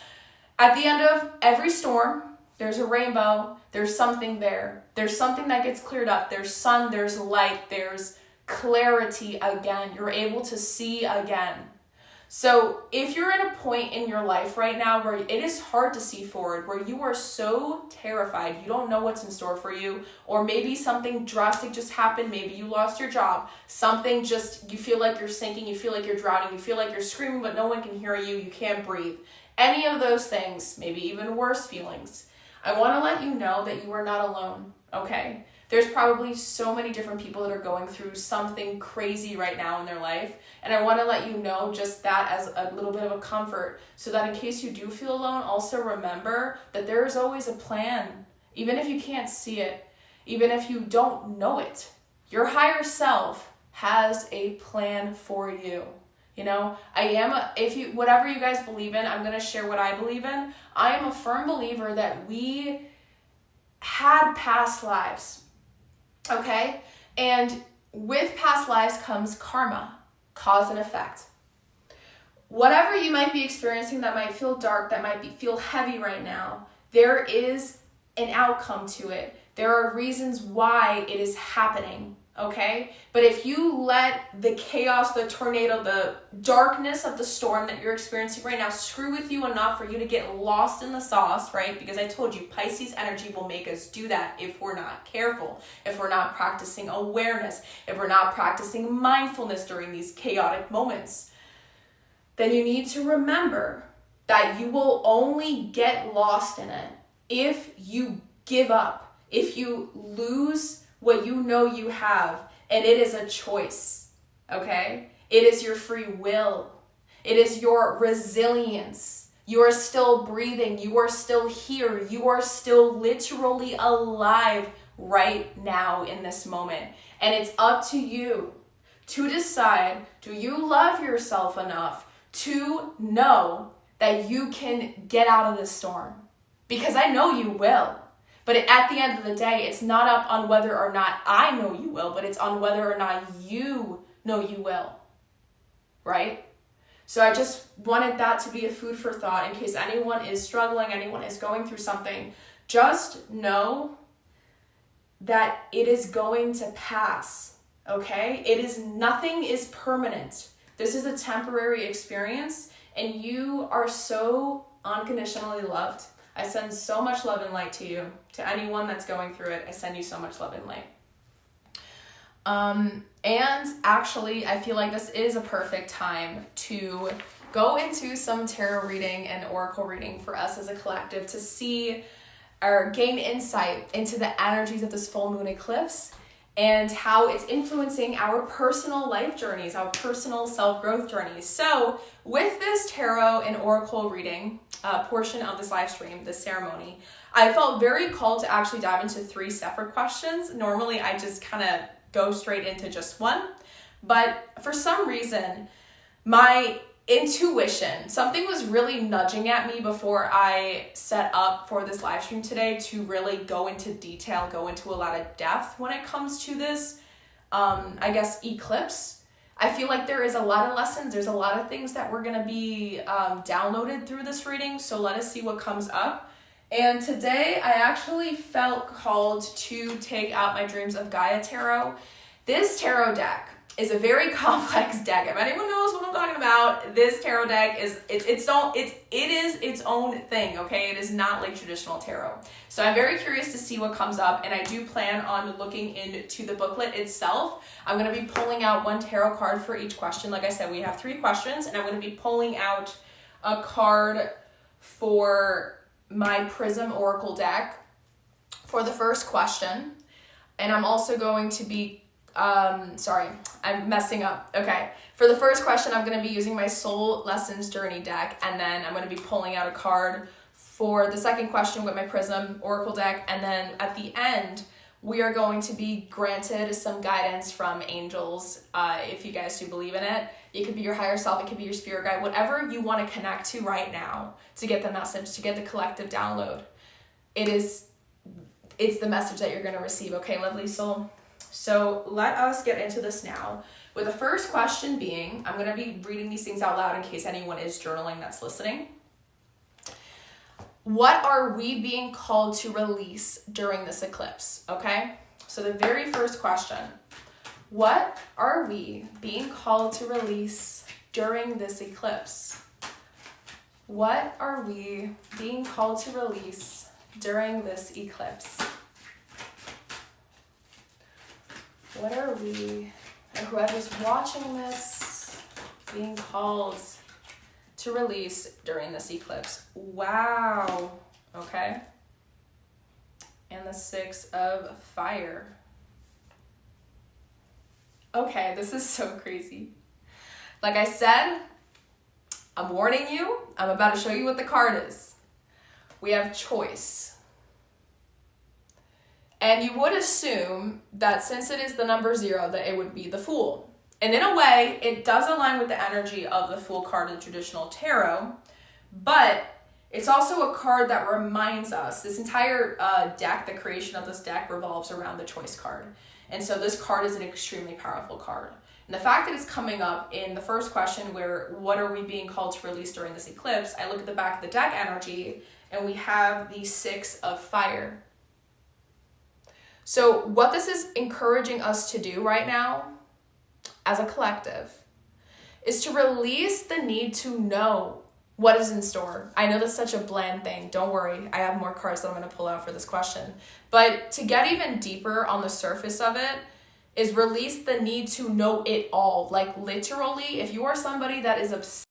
at the end of every storm, there's a rainbow, there's something there. There's something that gets cleared up. There's sun, there's light, there's clarity again. You're able to see again. So if you're in a point in your life right now where it is hard to see forward, where you are so terrified, you don't know what's in store for you, or maybe something drastic just happened, maybe you lost your job, something just, you feel like you're sinking, you feel like you're drowning, you feel like you're screaming but no one can hear you, you can't breathe. Any of those things, maybe even worse feelings, I want to let you know that you are not alone, okay? There's probably so many different people that are going through something crazy right now in their life. And I want to let you know just that as a little bit of a comfort, so that in case you do feel alone, also remember that there is always a plan. Even if you can't see it, even if you don't know it, your higher self has a plan for you. You know, whatever you guys believe in, I'm going to share what I believe in. I am a firm believer that we had past lives. Okay? And with past lives comes karma, cause and effect. Whatever you might be experiencing that might feel dark, that might feel heavy right now, there is an outcome to it. There are reasons why it is happening. okay? But if you let the chaos, the tornado, the darkness of the storm that you're experiencing right now screw with you enough for you to get lost in the sauce, right? Because I told you, Pisces energy will make us do that if we're not careful, if we're not practicing awareness, if we're not practicing mindfulness during these chaotic moments. Then you need to remember that you will only get lost in it if you give up, if you lose what you know you have, and it is a choice, okay? It is your free will. It is your resilience. You are still breathing. You are still here. You are still literally alive right now in this moment. And it's up to you to decide, do you love yourself enough to know that you can get out of this storm? Because I know you will. But at the end of the day, it's not up on whether or not I know you will, but it's on whether or not you know you will, right? So I just wanted that to be a food for thought in case anyone is struggling, anyone is going through something. Just know that it is going to pass, okay? Nothing is permanent. This is a temporary experience, and you are so unconditionally loved. I send so much love and light to you. To anyone that's going through it, I send you so much love and light. And actually, I feel like this is a perfect time to go into some tarot reading and oracle reading for us as a collective to see or gain insight into the energies of this full moon eclipse and how it's influencing our personal life journeys, our personal self-growth journeys. So with this tarot and oracle reading portion of this live stream, this ceremony, I felt very called to actually dive into 3 separate questions. Normally I just kind of go straight into just one, but for some reason, my intuition, something was really nudging at me before I set up for this live stream today to really go into detail, go into a lot of depth when it comes to this, I guess, eclipse. I feel like there is a lot of lessons. There's a lot of things that we're going to be downloaded through this reading. So let us see what comes up. And today I actually felt called to take out my Dreams of Gaia tarot. This tarot deck is a very complex deck. If anyone knows what I'm talking about, this tarot deck is its own thing, okay? It is not like traditional tarot. So I'm very curious to see what comes up, and I do plan on looking into the booklet itself. I'm going to be pulling out 1 tarot card for each question. Like I said, we have 3 questions, and I'm going to be pulling out a card for my Prism Oracle deck for the first question. And I'm also going to be sorry, I'm messing up. Okay. For the first question, I'm going to be using my Soul Lessons Journey deck, and then I'm going to be pulling out a card for the second question with my Prism Oracle deck, and then at the end, we are going to be granted some guidance from angels, if you guys do believe in it. It could be your higher self, it could be your spirit guide, whatever you want to connect to right now to get the message, to get the collective download. It's the message that you're going to receive, okay, lovely soul? So let us get into this now. With the first question being, I'm going to be reading these things out loud in case anyone is journaling that's listening. What are we being called to release during this eclipse? Okay? So the very first question, what are we being called to release during this eclipse? What are we being called to release during this eclipse? What are we, and whoever's watching this, being called to release during this eclipse? Wow. Okay. And the 6 of Fire. Okay, this is so crazy. Like I said, I'm warning you. I'm about to show you what the card is. We have choice. And you would assume that since it is the number 0, that it would be the Fool. And in a way, it does align with the energy of the Fool card in traditional tarot, but it's also a card that reminds us, this entire deck, the creation of this deck revolves around the choice card. And so this card is an extremely powerful card. And the fact that it's coming up in the first question where, what are we being called to release during this eclipse? I look at the back of the deck energy and we have the 6 of Fire. So what this is encouraging us to do right now as a collective is to release the need to know what is in store. I know that's such a bland thing. Don't worry. I have more cards that I'm going to pull out for this question. But to get even deeper on the surface of it is release the need to know it all. Like literally, if you are somebody that is obsessed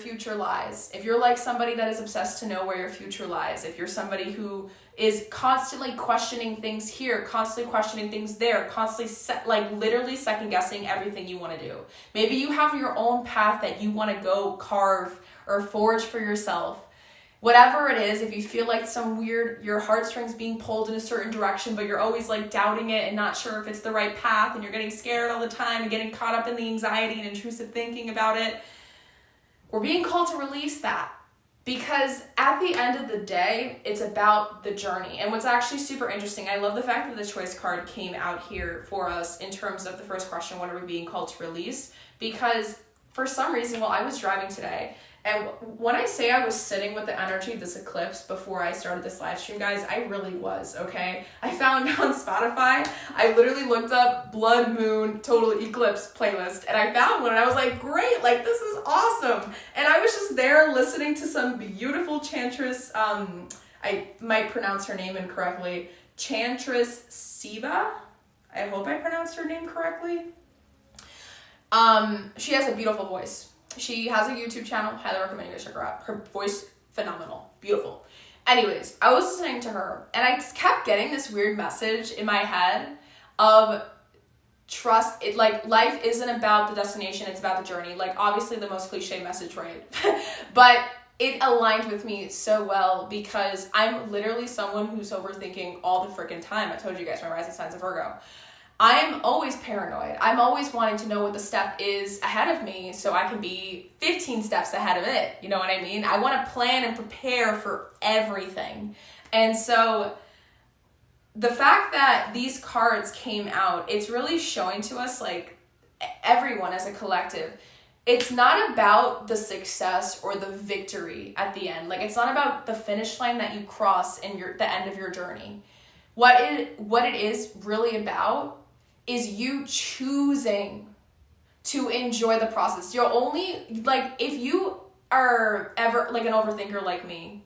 future lies, if you're like somebody that is obsessed to know where your future lies, if you're somebody who is constantly questioning things here, constantly questioning things there, constantly literally second guessing everything you want to do. Maybe you have your own path that you want to go carve or forge for yourself. Whatever it is, if you feel like your heartstrings being pulled in a certain direction, but you're always like doubting it and not sure if it's the right path, and you're getting scared all the time and getting caught up in the anxiety and intrusive thinking about it, we're being called to release that, because at the end of the day, it's about the journey. And what's actually super interesting, I love the fact that the choice card came out here for us in terms of the first question, what are we being called to release? Because for some reason, while I was driving today, and when I say I was sitting with the energy of this eclipse before I started this live stream, guys, I really was, okay? I found on Spotify, I literally looked up blood moon total eclipse playlist, and I found one, and I was like, great, like this is awesome. And I was just there listening to some beautiful chantress, I might pronounce her name incorrectly, Chantress Siva. I hope I pronounced her name correctly. She has a beautiful voice. She has a YouTube channel. Highly recommend you guys check her out. Her voice, phenomenal. Beautiful. Anyways, I was listening to her, and I just kept getting this weird message in my head of trust. It like life isn't about the destination, it's about the journey. Like obviously the most cliche message, right? But it aligned with me so well because I'm literally someone who's overthinking all the freaking time. I told you guys my rising sign's a Virgo. I'm always paranoid. I'm always wanting to know what the step is ahead of me so I can be 15 steps ahead of it. You know what I mean? I want to plan and prepare for everything. And so the fact that these cards came out, it's really showing to us, like everyone as a collective, it's not about the success or the victory at the end. Like it's not about the finish line that you cross in the end of your journey. What it is really about is you choosing to enjoy the process. You're only, like, if you are ever like an overthinker like me,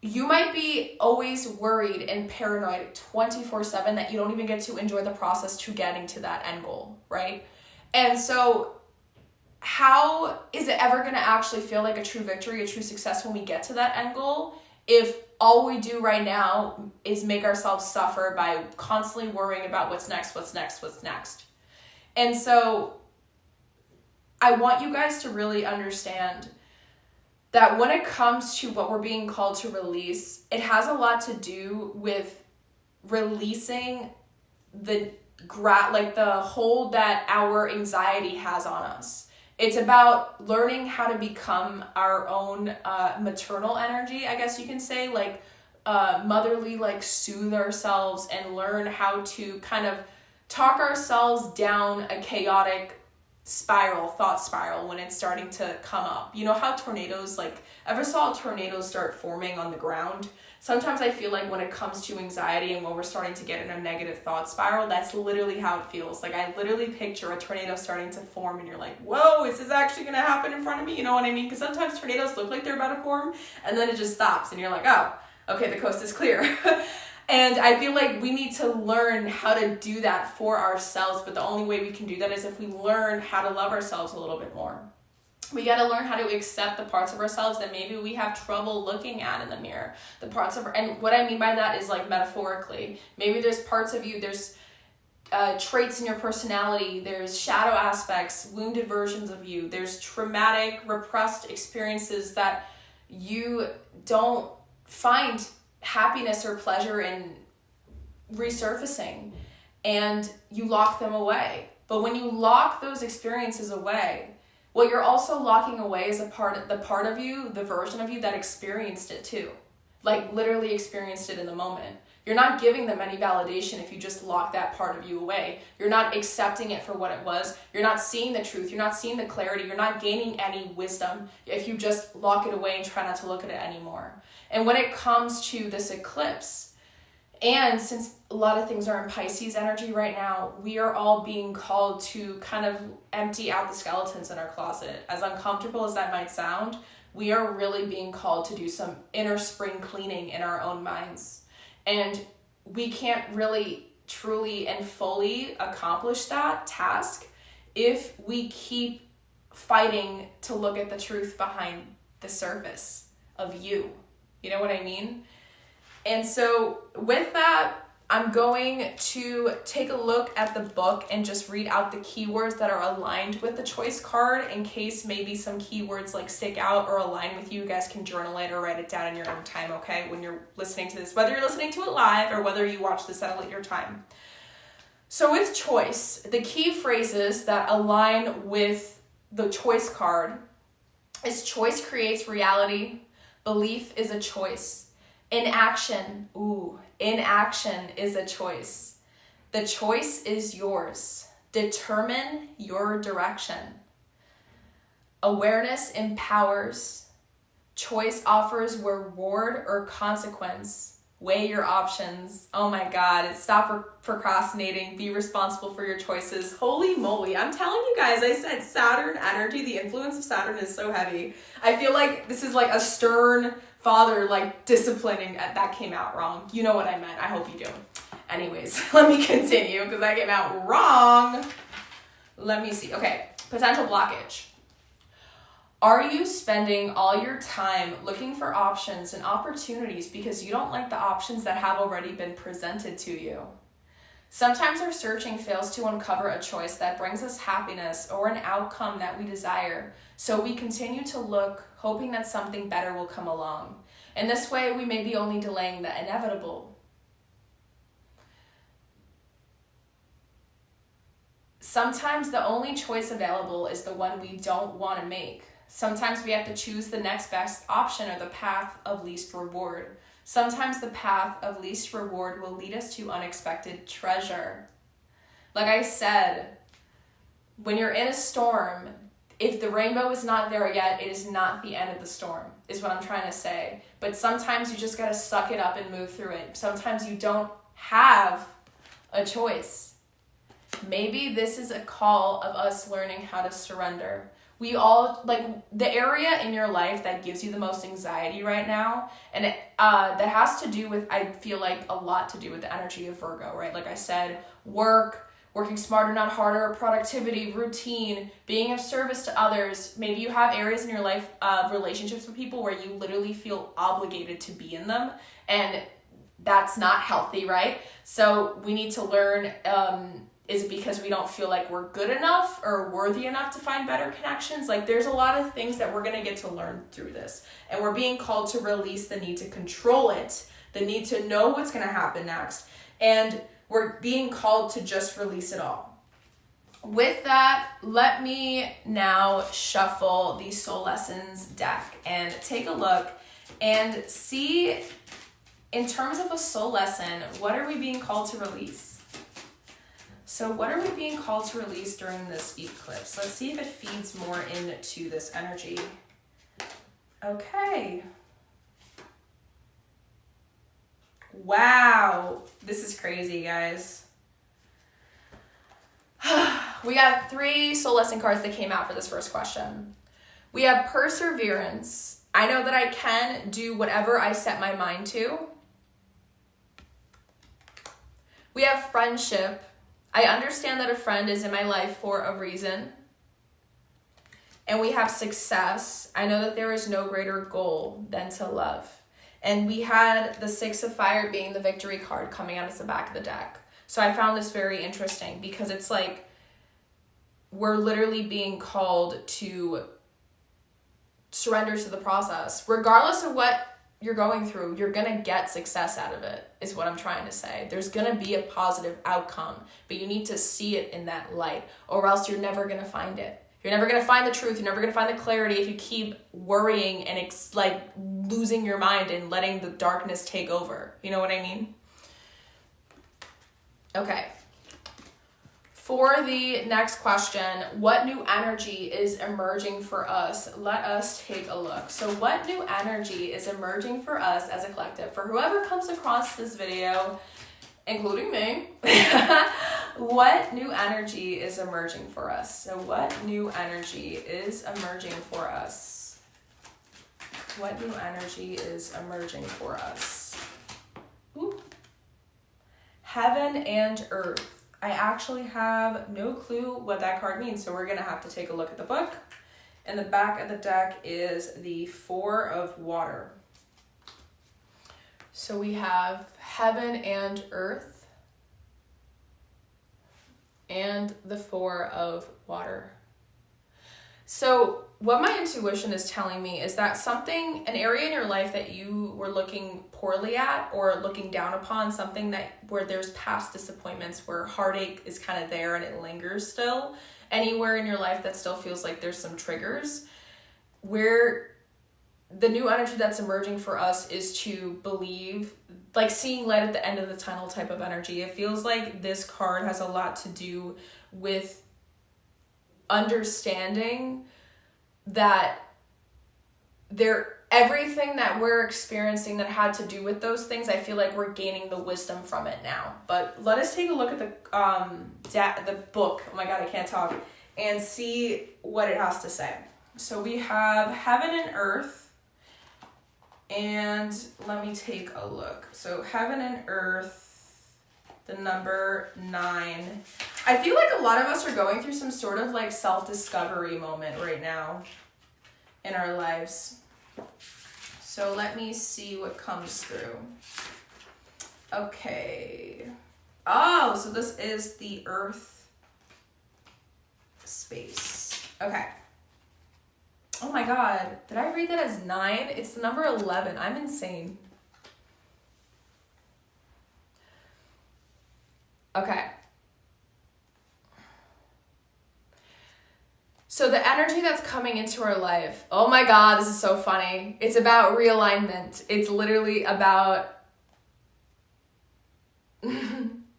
you might be always worried and paranoid 24/7 that you don't even get to enjoy the process to getting to that end goal, right? And so how is it ever going to actually feel like a true victory, a true success when we get to that end goal if all we do right now is make ourselves suffer by constantly worrying about what's next? And so I want you guys to really understand that when it comes to what we're being called to release, it has a lot to do with releasing the hold that our anxiety has on us. It's about learning how to become our own maternal energy, I guess you can say, like motherly, like soothe ourselves and learn how to kind of talk ourselves down a chaotic thought spiral when it's starting to come up. You know how tornadoes, like, ever saw a tornado start forming on the ground? Sometimes I feel like when it comes to anxiety and when we're starting to get in a negative thought spiral, that's literally how it feels. Like I literally picture a tornado starting to form and you're like, whoa, is this actually going to happen in front of me? You know what I mean? Because sometimes tornadoes look like they're about to form and then it just stops and you're like, oh, okay, the coast is clear. And I feel like we need to learn how to do that for ourselves, but the only way we can do that is if we learn how to love ourselves a little bit more. We got to learn how to accept the parts of ourselves that maybe we have trouble looking at in the mirror. And what I mean by that is like metaphorically. Maybe there's parts of you, there's traits in your personality, there's shadow aspects, wounded versions of you, there's traumatic, repressed experiences that you don't find happiness or pleasure in resurfacing, and you lock them away. But when you lock those experiences away, what you're also locking away is the part of you, the version of you that experienced it too. Like literally experienced it in the moment. You're not giving them any validation if you just lock that part of you away. You're not accepting it for what it was. You're not seeing the truth. You're not seeing the clarity. You're not gaining any wisdom if you just lock it away and try not to look at it anymore. And when it comes to this eclipse, and since a lot of things are in Pisces energy right now, we are all being called to kind of empty out the skeletons in our closet. As uncomfortable as that might sound, we are really being called to do some inner spring cleaning in our own minds. And we can't really truly and fully accomplish that task if we keep fighting to look at the truth behind the surface of you. You know what I mean? And so with that, I'm going to take a look at the book and just read out the keywords that are aligned with the choice card in case maybe some keywords like stick out or align with you. You guys can journal it or write it down in your own time, okay? When you're listening to this, whether you're listening to it live or whether you watch this at a later time. So with choice, the key phrases that align with the choice card is choice creates reality. Belief is a choice. Inaction is a choice. The choice is yours. Determine your direction. Awareness empowers. Choice offers reward or consequence. Weigh your options. Oh my God, stop procrastinating. Be responsible for your choices. Holy moly, I'm telling you guys, I said Saturn energy, the influence of Saturn is so heavy. I feel like this is like a stern father, like disciplining. That came out wrong. You know what I meant. I hope you do. Anyways, let me continue because that came out wrong. Let me see. Okay, potential blockage. Are you spending all your time looking for options and opportunities because you don't like the options that have already been presented to you? Sometimes our searching fails to uncover a choice that brings us happiness or an outcome that we desire, so we continue to look, hoping that something better will come along. In this way, we may be only delaying the inevitable. Sometimes the only choice available is the one we don't want to make. Sometimes we have to choose the next best option or the path of least reward. Sometimes the path of least reward will lead us to unexpected treasure. Like I said, when you're in a storm, if the rainbow is not there yet, it is not the end of the storm, is what I'm trying to say. But sometimes you just gotta suck it up and move through it. Sometimes you don't have a choice. Maybe this is a call of us learning how to surrender. We all, like, the area in your life that gives you the most anxiety right now, and that has to do with, I feel like, a lot to do with the energy of Virgo, right? Like I said, working smarter, not harder, productivity, routine, being of service to others. Maybe you have areas in your life of relationships with people where you literally feel obligated to be in them, and that's not healthy, right? So we need to learn, is it because we don't feel like we're good enough or worthy enough to find better connections? Like, there's a lot of things that we're going to get to learn through this. And we're being called to release the need to control it, the need to know what's going to happen next. And we're being called to just release it all. With that, let me now shuffle the Soul Lessons deck and take a look and see, in terms of a soul lesson, what are we being called to release? So what are we being called to release during this eclipse? Let's see if it feeds more into this energy. Okay. Wow. This is crazy, guys. We got 3 soul lesson cards that came out for this first question. We have perseverance. I know that I can do whatever I set my mind to. We have friendship. I understand that a friend is in my life for a reason. And we have success. I know that there is no greater goal than to love. And we had the 6 of Fire being the victory card coming out as the back of the deck. So I found this very interesting because it's like we're literally being called to surrender to the process. Regardless of what you're going through, you're going to get success out of it, is what I'm trying to say. There's going to be a positive outcome, but you need to see it in that light, or else you're never going to find it. You're never going to find the truth. You're never going to find the clarity if you keep worrying and losing your mind and letting the darkness take over. You know what I mean? Okay. For the next question, what new energy is emerging for us? Let us take a look. So what new energy is emerging for us as a collective? For whoever comes across this video, including me, what new energy is emerging for us? So what new energy is emerging for us? What new energy is emerging for us? Ooh. Heaven and earth. I actually have no clue what that card means, so we're going to have to take a look at the book. And the back of the deck is the Four of Water. So we have heaven and earth and the Four of Water. So what my intuition is telling me is that an area in your life that you were looking poorly at or looking down upon, something where there's past disappointments, where heartache is kind of there and it lingers still, anywhere in your life that still feels like there's some triggers, where the new energy that's emerging for us is to believe, like seeing light at the end of the tunnel type of energy. It feels like this card has a lot to do with understanding that everything that we're experiencing that had to do with those things, I feel like we're gaining the wisdom from it now. But let us take a look at the book, oh my god, I can't talk, and see what it has to say. So we have heaven and earth, and let me take a look. So heaven and earth, the number 9. I feel like a lot of us are going through some sort of like self-discovery moment right now in our lives. So let me see what comes through. Okay. Oh, so this is the earth space. Okay. Oh my god. Did I read that as 9? It's the number 11. I'm insane. Okay. So the energy that's coming into our life, oh my god, this is so funny. It's about realignment. It's literally about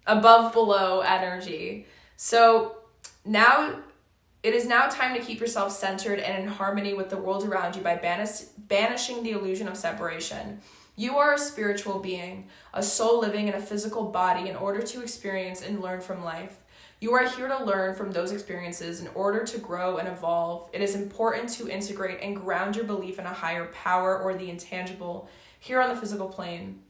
above below energy. So now it is now time to keep yourself centered and in harmony with the world around you by banishing the illusion of separation. You are a spiritual being, a soul living in a physical body in order to experience and learn from life. You are here to learn from those experiences in order to grow and evolve. It is important to integrate and ground your belief in a higher power or the intangible here on the physical plane.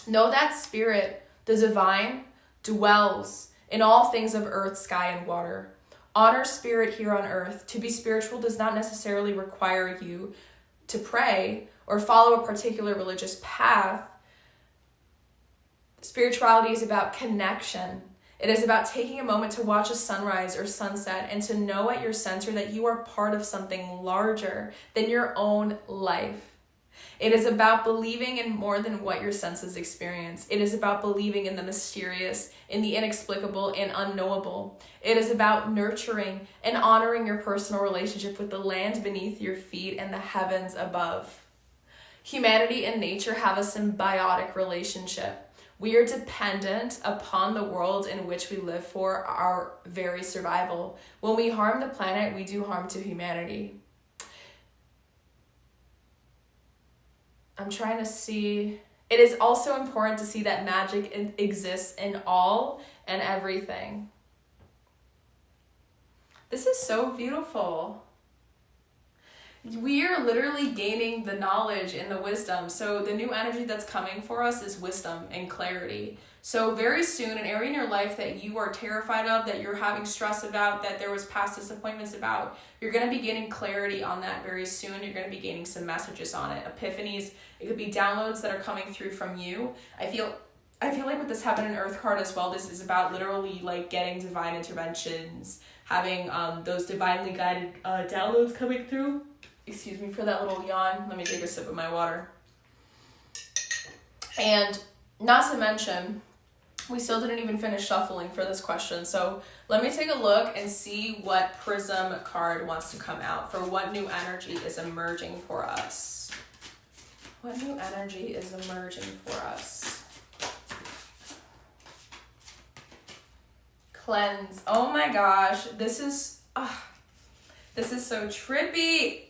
Know that spirit, the divine, dwells in all things of earth, sky, and water. Honor spirit here on earth. To be spiritual does not necessarily require you to pray or follow a particular religious path. Spirituality is about connection. It is about taking a moment to watch a sunrise or sunset and to know at your center that you are part of something larger than your own life. It is about believing in more than what your senses experience. It is about believing in the mysterious, in the inexplicable and unknowable. It is about nurturing and honoring your personal relationship with the land beneath your feet and the heavens above. Humanity and nature have a symbiotic relationship. We are dependent upon the world in which we live for our very survival. When we harm the planet, we do harm to humanity. I'm trying to see. It is also important to see that magic exists in all and everything. This is so beautiful. We are literally gaining the knowledge and the wisdom. So the new energy that's coming for us is wisdom and clarity. So very soon, an area in your life that you are terrified of, that you're having stress about, that there was past disappointments about, you're going to be getting clarity on that very soon. You're going to be gaining some messages on it. Epiphanies, it could be downloads that are coming through from you. I feel like with this Heaven and Earth card as well, this is about literally like getting divine interventions, having those divinely guided downloads coming through. Excuse me for that little yawn. Let me take a sip of my water. And not to mention, we still didn't even finish shuffling for this question. So let me take a look and see what Prism card wants to come out for what new energy is emerging for us. What new energy is emerging for us? cleanse. Oh my gosh, this is so trippy.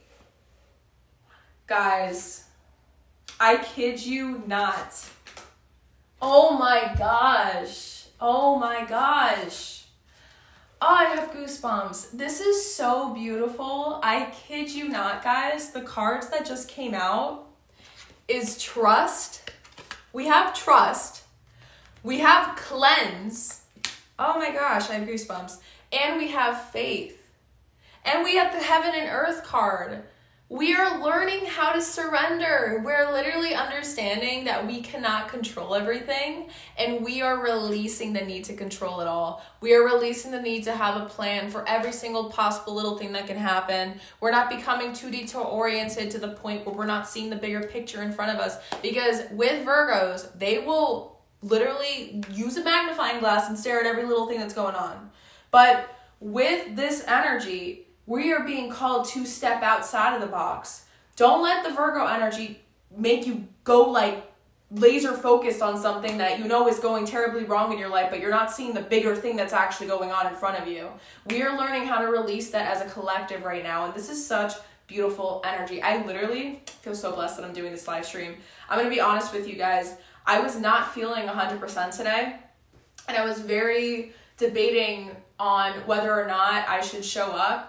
Guys, I kid you not. Oh my gosh. Oh my gosh. Oh, I have goosebumps. This is so beautiful. I kid you not, guys. The cards that just came out is trust. We have trust. We have cleanse. Oh my gosh, I have goosebumps. And we have faith. And we have the heaven and earth card. We are learning how to surrender. We're literally understanding that we cannot control everything, and we are releasing the need to control it all. We are releasing the need to have a plan for every single possible little thing that can happen. We're not becoming too detail oriented to the point where we're not seeing the bigger picture in front of us, because with Virgos, they will literally use a magnifying glass and stare at every little thing that's going on. But with this energy, we are being called to step outside of the box. Don't let the Virgo energy make you go like laser focused on something that you know is going terribly wrong in your life, but you're not seeing the bigger thing that's actually going on in front of you. We are learning how to release that as a collective right now, and this is such beautiful energy. I literally feel so blessed that I'm doing this live stream. I'm going to be honest with you guys. I was not feeling 100% today, and I was very debating on whether or not I should show up.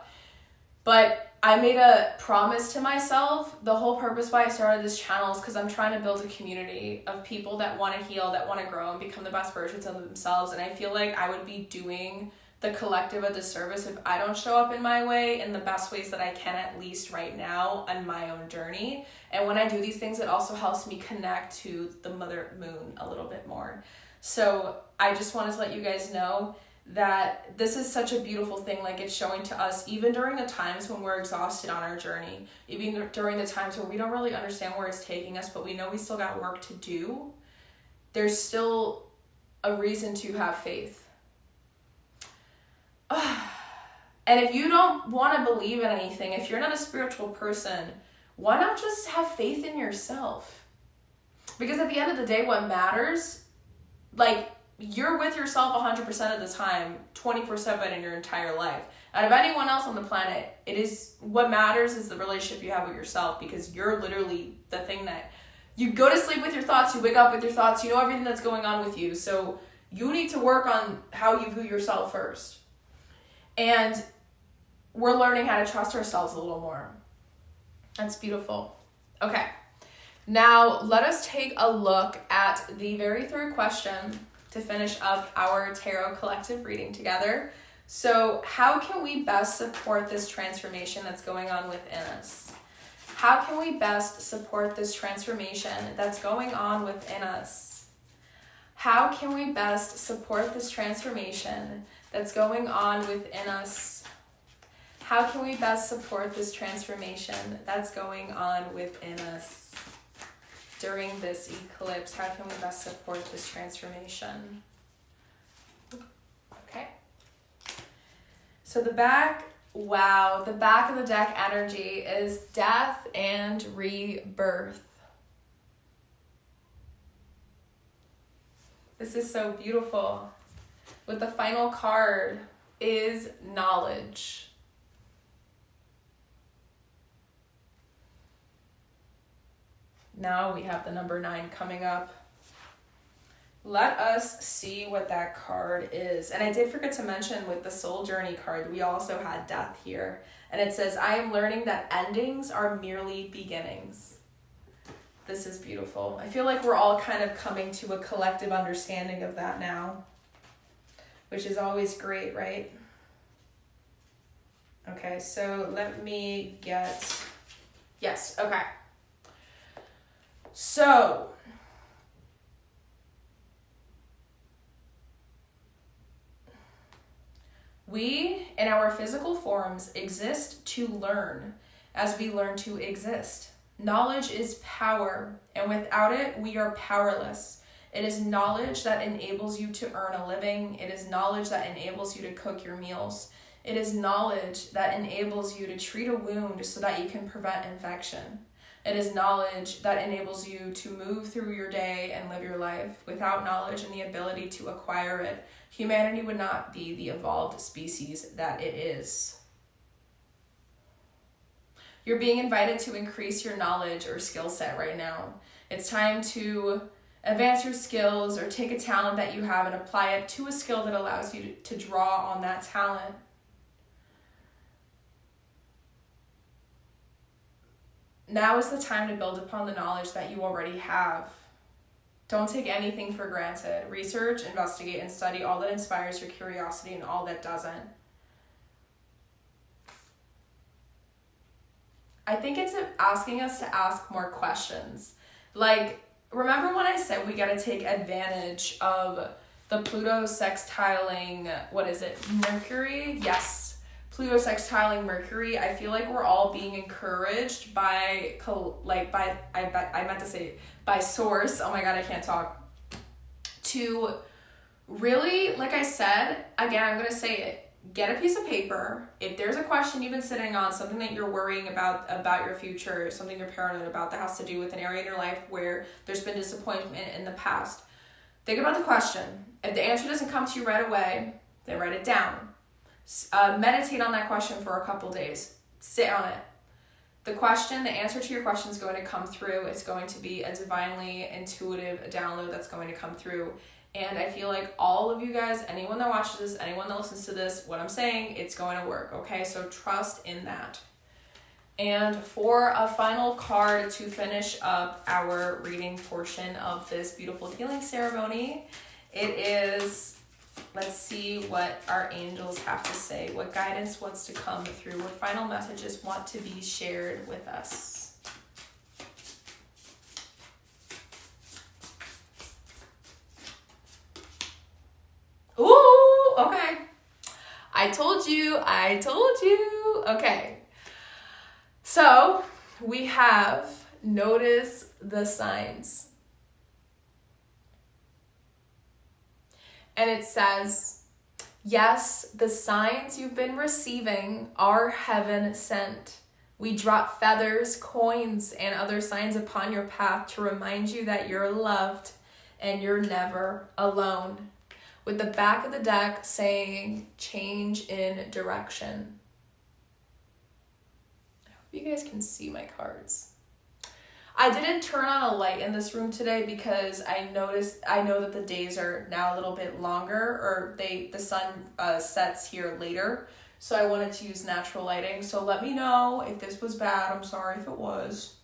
But I made a promise to myself. The whole purpose why I started this channel is because I'm trying to build a community of people that want to heal, that want to grow and become the best versions of themselves. And I feel like I would be doing the collective a disservice if I don't show up in my way in the best ways that I can, at least right now on my own journey. And when I do these things, it also helps me connect to the Mother Moon a little bit more. So I just wanted to let you guys know that this is such a beautiful thing. Like, it's showing to us, even during the times when we're exhausted on our journey, even during the times where we don't really understand where it's taking us, but we know we still got work to do, there's still a reason to have faith. And if you don't want to believe in anything, if you're not a spiritual person, why not just have faith in yourself? Because at the end of the day, what matters, like, you're with yourself 100% of the time, 24/7 in your entire life. Out of anyone else on the planet, it is what matters is the relationship you have with yourself, because you're literally the thing that you go to sleep with your thoughts, you wake up with your thoughts, you know everything that's going on with you. So you need to work on how you view yourself first. And we're learning how to trust ourselves a little more. That's beautiful. Okay. Now let us take a look at the very third question to finish up our tarot collective reading together. So how can we best support this transformation that's going on within us? How can we best support this transformation that's going on within us? How can we best support this transformation that's going on within us? How can we best support this transformation that's going on within us? During this eclipse, how can we best support this transformation? Okay. So the back of the deck energy is death and rebirth. This is so beautiful. With the final card is knowledge. Now we have the number 9 coming up. Let us see what that card is. And I did forget to mention with the Soul Journey card, we also had death here. And it says, I am learning that endings are merely beginnings. This is beautiful. I feel like we're all kind of coming to a collective understanding of that now, which is always great, right? Okay, so let me get, yes, okay. So, we, in our physical forms, exist to learn as we learn to exist. Knowledge is power, and without it, we are powerless. It is knowledge that enables you to earn a living. It is knowledge that enables you to cook your meals. It is knowledge that enables you to treat a wound so that you can prevent infection. It is knowledge that enables you to move through your day and live your life. Without knowledge and the ability to acquire it, humanity would not be the evolved species that it is. You're being invited to increase your knowledge or skill set right now. It's time to advance your skills or take a talent that you have and apply it to a skill that allows you to draw on that talent. Now is the time to build upon the knowledge that you already have. Don't take anything for granted. Research, investigate, and study all that inspires your curiosity and all that doesn't. I think it's asking us to ask more questions. Like, remember when I said we gotta take advantage of the Pluto sextiling, Mercury? Yes, Pluto sextiling Mercury. I feel like we're all being encouraged by source. Oh my God, I can't talk. To really, like I said, again, I'm gonna say it. Get a piece of paper. If there's a question you've been sitting on, something that you're worrying about your future, something you're paranoid about that has to do with an area in your life where there's been disappointment in the past, think about the question. If the answer doesn't come to you right away, then write it down. Meditate on that question for a couple days. Sit on it. The answer to your question is going to come through. It's going to be a divinely intuitive download that's going to come through. And I feel like all of you guys, anyone that watches this, anyone that listens to this, what I'm saying, it's going to work, okay? So trust in that. And for a final card to finish up our reading portion of this beautiful healing ceremony, it is, let's see what our angels have to say, what guidance wants to come through, what final messages want to be shared with us. Ooh, okay. I told you. Okay. So we have notice the signs. And it says, yes, the signs you've been receiving are heaven sent. We drop feathers, coins, and other signs upon your path to remind you that you're loved and you're never alone. With the back of the deck saying, change in direction. I hope you guys can see my cards. I didn't turn on a light in this room today because I know that the days are now a little bit longer, or the sun sets here later. So I wanted to use natural lighting. So let me know if this was bad. I'm sorry if it was.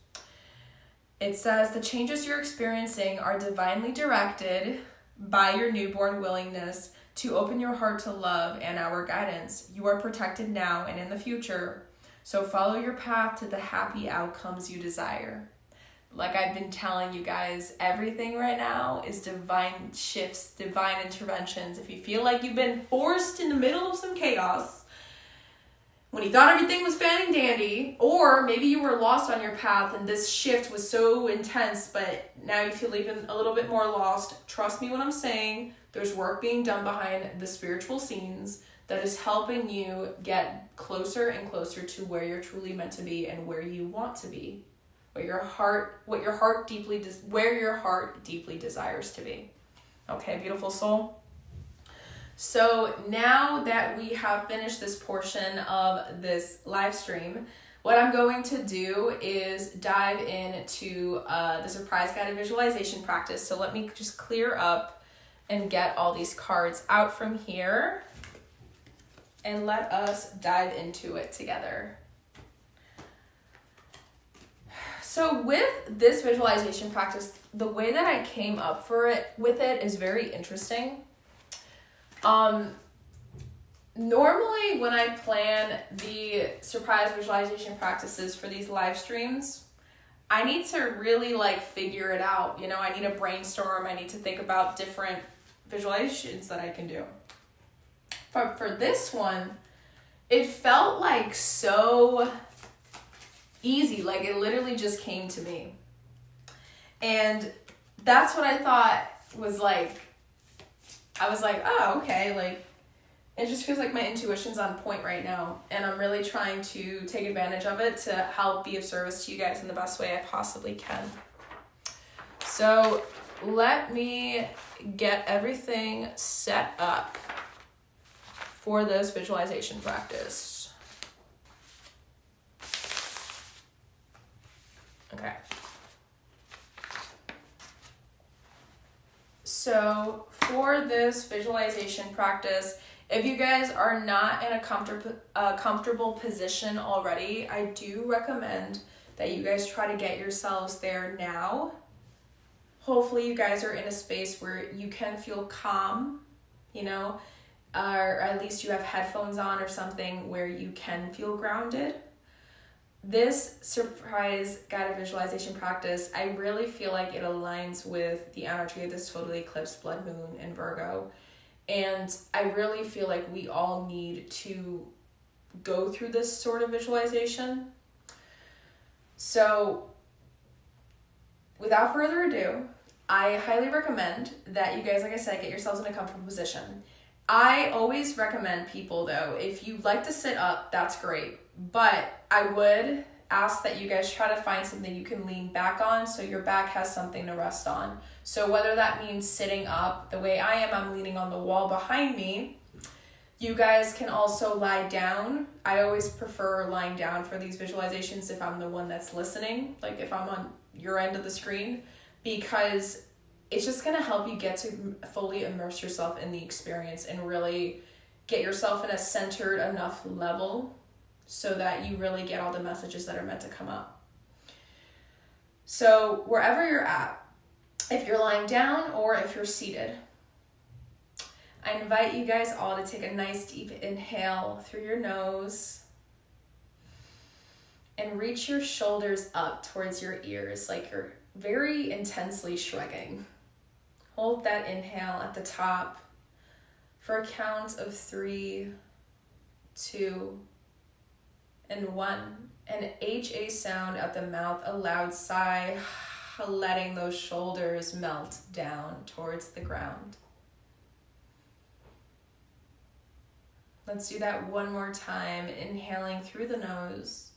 It says, the changes you're experiencing are divinely directed by your newborn willingness to open your heart to love and our guidance. You are protected now and in the future, so follow your path to the happy outcomes you desire. Like I've been telling you guys, everything right now is divine shifts, divine interventions. If you feel like you've been forced in the middle of some chaos, when you thought everything was fine and dandy, or maybe you were lost on your path and this shift was so intense, but now you feel even a little bit more lost, trust me when I'm saying there's work being done behind the spiritual scenes that is helping you get closer and closer to where you're truly meant to be and where you want to be, where your heart deeply desires to be. Okay, beautiful soul. So now that we have finished this portion of this live stream, what I'm going to do is dive into the surprise guided visualization practice. So let me just clear up and get all these cards out from here, and let us dive into it together. So with this visualization practice, the way that I came up with it is very interesting. Normally when I plan the surprise visualization practices for these live streams, I need to really figure it out. I need to brainstorm. I need to think about different visualizations that I can do. But for this one, it felt so easy. It literally just came to me. And that's what I thought was I was oh, okay, It just feels like my intuition's on point right now, and I'm really trying to take advantage of it to help be of service to you guys in the best way I possibly can. So let me get everything set up for this visualization practice. Okay. So for this visualization practice, if you guys are not in a comfortable position already, I do recommend that you guys try to get yourselves there now. Hopefully you guys are in a space where you can feel calm, you know, or at least you have headphones on or something where you can feel grounded. This surprise guided visualization practice, I really feel like it aligns with the energy of this totally eclipsed blood moon in Virgo. And I really feel like we all need to go through this sort of visualization. So without further ado, I highly recommend that you guys, like I said, get yourselves in a comfortable position. I always recommend people, though, if you like to sit up, that's great. But I would ask that you guys try to find something you can lean back on so your back has something to rest on. So whether that means sitting up the way I am, I'm leaning on the wall behind me. You guys can also lie down. I always prefer lying down for these visualizations if I'm the one that's listening, like if I'm on your end of the screen, because it's just going to help you get to fully immerse yourself in the experience and really get yourself in a centered enough level so that you really get all the messages that are meant to come up. So wherever you're at, if you're lying down or if you're seated, I invite you guys all to take a nice deep inhale through your nose and reach your shoulders up towards your ears like you're very intensely shrugging. Hold that inhale at the top for a count of 3, 2, and 1. An HA sound at the mouth, a loud sigh, letting those shoulders melt down towards the ground. Let's do that one more time, inhaling through the nose.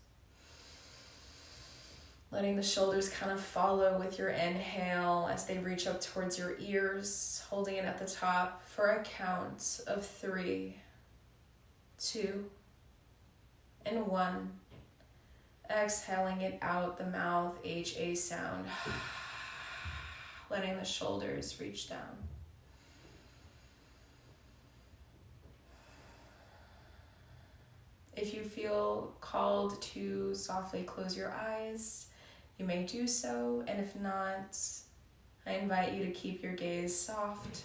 Letting the shoulders kind of follow with your inhale as they reach up towards your ears, holding it at the top for a count of 3, 2, and 1. Exhaling it out the mouth, HA sound. Letting the shoulders reach down. If you feel called to softly close your eyes, you may do so, and if not, I invite you to keep your gaze soft,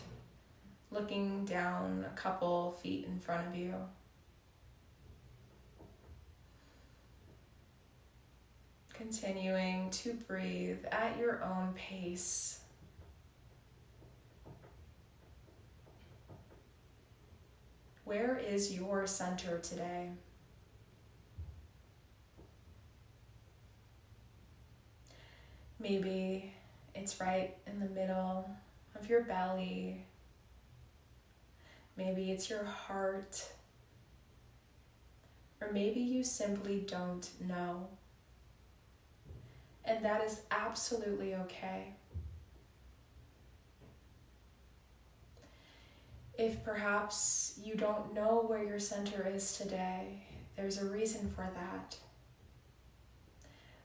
looking down a couple feet in front of you. Continuing to breathe at your own pace. Where is your center today? Maybe it's right in the middle of your belly. Maybe it's your heart. Or maybe you simply don't know. And that is absolutely okay. If perhaps you don't know where your center is today, there's a reason for that.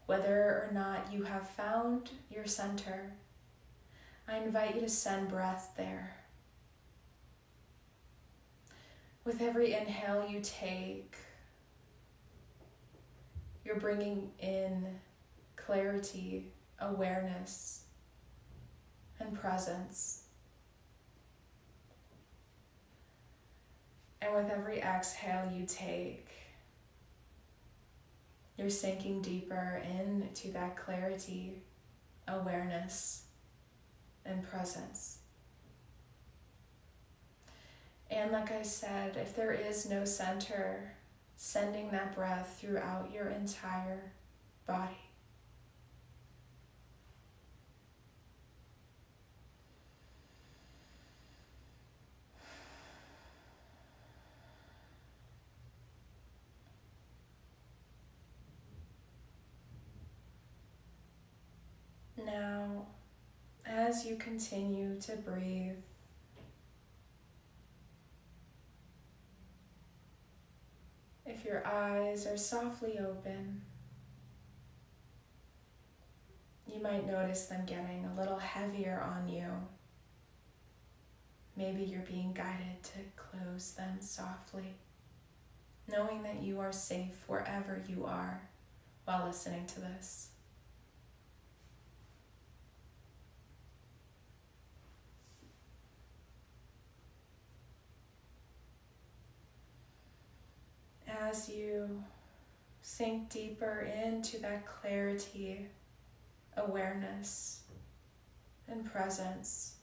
Whether or not you have found your center, I invite you to send breath there. With every inhale you take, you're bringing in clarity, awareness, and presence. And with every exhale you take, you're sinking deeper into that clarity, awareness, and presence. And like I said, if there is no center, sending that breath throughout your entire body. continue to breathe, if your eyes are softly open, you might notice them getting a little heavier on you. Maybe you're being guided to close them softly, knowing that you are safe wherever you are while listening to this. As you sink deeper into that clarity, awareness, and presence,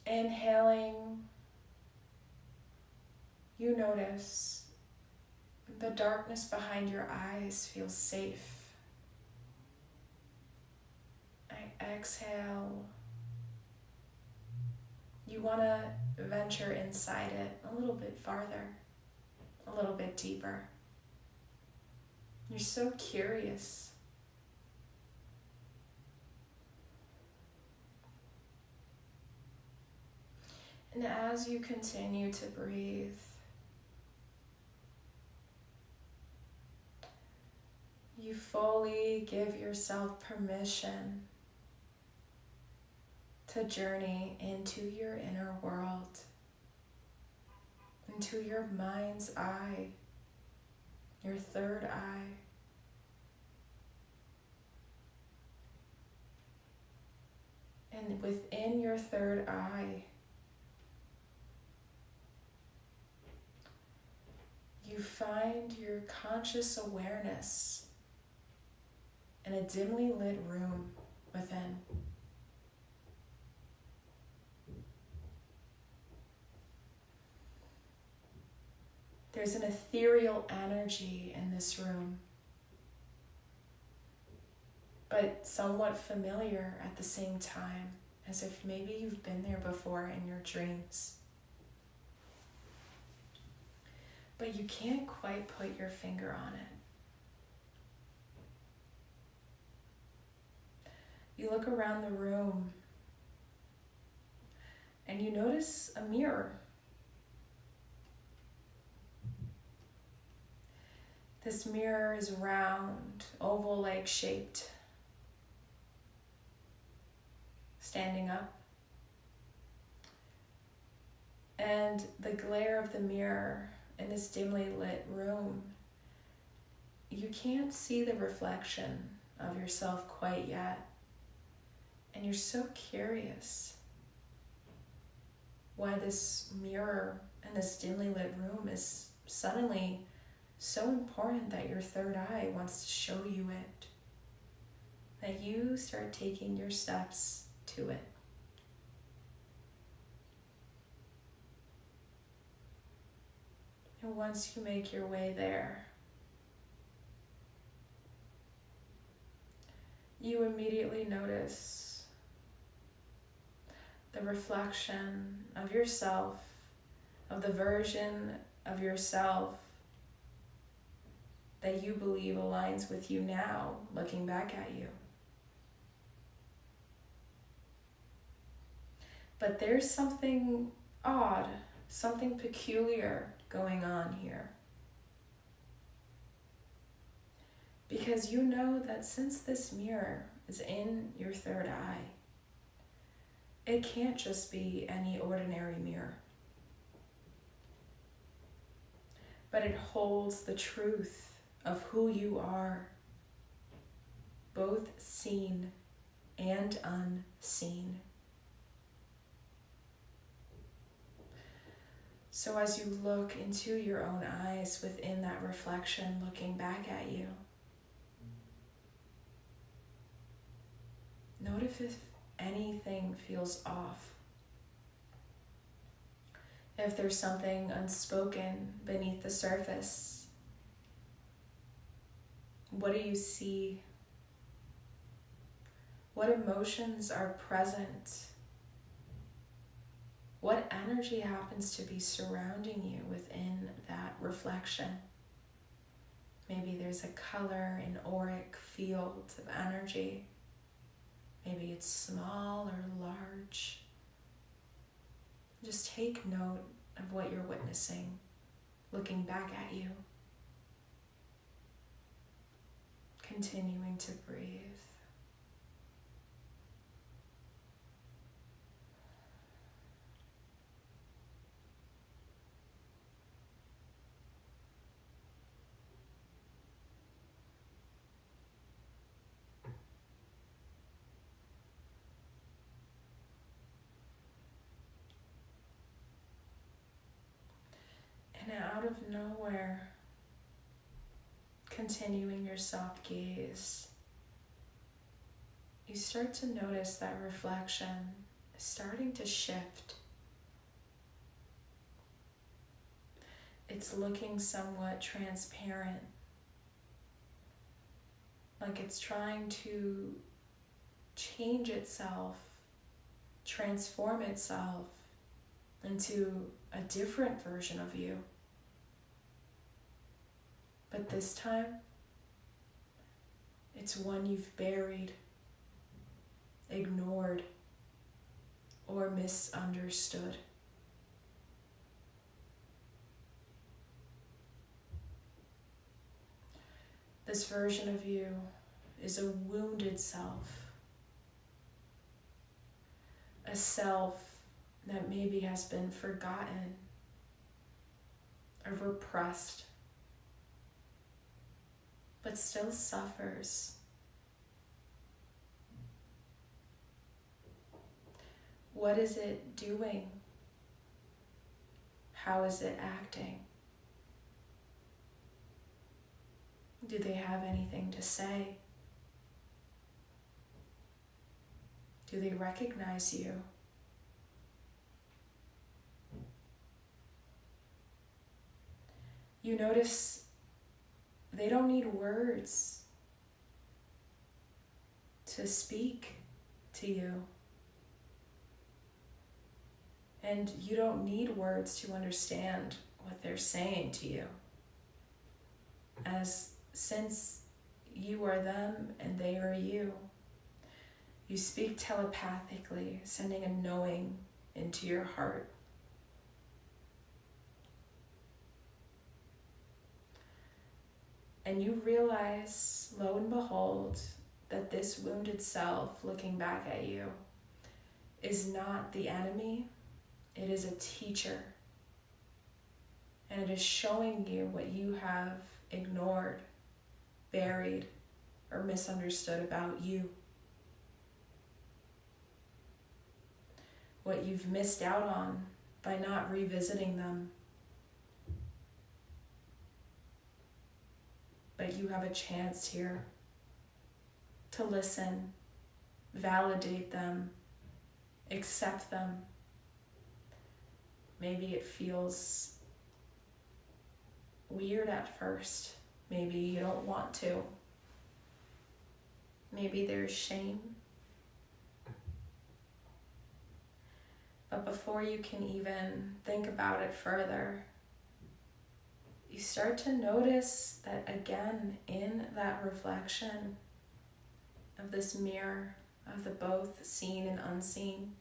inhaling, you notice the darkness behind your eyes feels safe. Exhale. You want to venture inside it a little bit farther, a little bit deeper. You're so curious. And as you continue to breathe, you fully give yourself permission to journey into your inner world, into your mind's eye, your third eye. And within your third eye, you find your conscious awareness in a dimly lit room within. There's an ethereal energy in this room, but somewhat familiar at the same time, as if maybe you've been there before in your dreams. But you can't quite put your finger on it. You look around the room and you notice a mirror. This mirror is round, oval-like shaped, standing up. And the glare of the mirror in this dimly lit room, you can't see the reflection of yourself quite yet. And you're so curious why this mirror in this dimly lit room is suddenly so important that your third eye wants to show you it, that you start taking your steps to it. And once you make your way there, you immediately notice the reflection of yourself, of the version of yourself that you believe aligns with you now, looking back at you. But there's something odd, something peculiar going on here. Because you know that since this mirror is in your third eye, it can't just be any ordinary mirror. But it holds the truth of who you are, both seen and unseen. So as you look into your own eyes within that reflection looking back at you, notice if anything feels off. If there's something unspoken beneath the surface. What do you see? What emotions are present? What energy happens to be surrounding you within that reflection? Maybe there's a color, an auric field of energy. Maybe it's small or large. Just take note of what you're witnessing, looking back at you. Continuing to breathe. And out of nowhere, continuing your soft gaze, you start to notice that reflection is starting to shift. It's looking somewhat transparent, like it's trying to change itself, transform itself into a different version of you. But this time, it's one you've buried, ignored, or misunderstood. This version of you is a wounded self, a self that maybe has been forgotten or repressed, but still suffers. What is it doing? How is it acting? Do they have anything to say? Do they recognize you? You notice they don't need words to speak to you. And you don't need words to understand what they're saying to you. Since you are them and they are you, you speak telepathically, sending a knowing into your heart. And you realize, lo and behold, that this wounded self looking back at you is not the enemy, it is a teacher. And it is showing you what you have ignored, buried, or misunderstood about you. What you've missed out on by not revisiting them. But you have a chance here to listen, validate them, accept them. Maybe it feels weird at first. Maybe you don't want to. Maybe there's shame. But before you can even think about it further, you start to notice that again, in that reflection of this mirror of the both seen and unseen,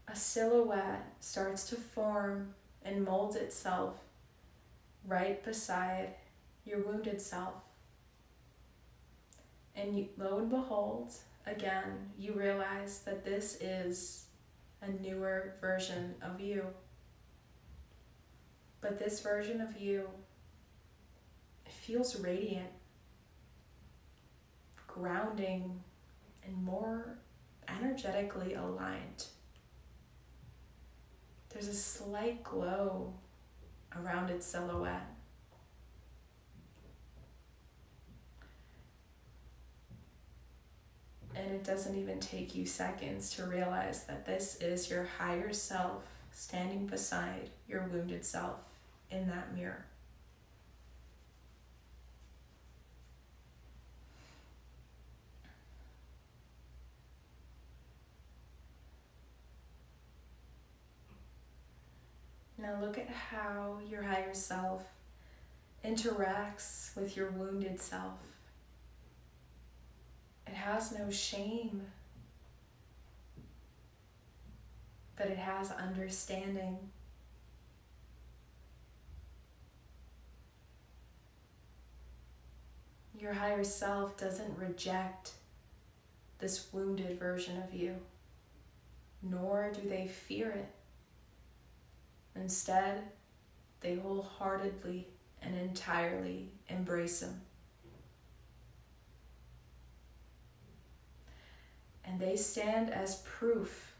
a silhouette starts to form and mold itself right beside your wounded self. And lo and behold, again, you realize that this is a newer version of you. But this version of you, it feels radiant, grounding, and more energetically aligned. There's a slight glow around its silhouette. And it doesn't even take you seconds to realize that this is your higher self standing beside your wounded self in that mirror. Now look at how your higher self interacts with your wounded self. It has no shame, but it has understanding. Your higher self doesn't reject this wounded version of you, nor do they fear it. Instead, they wholeheartedly and entirely embrace him. And they stand as proof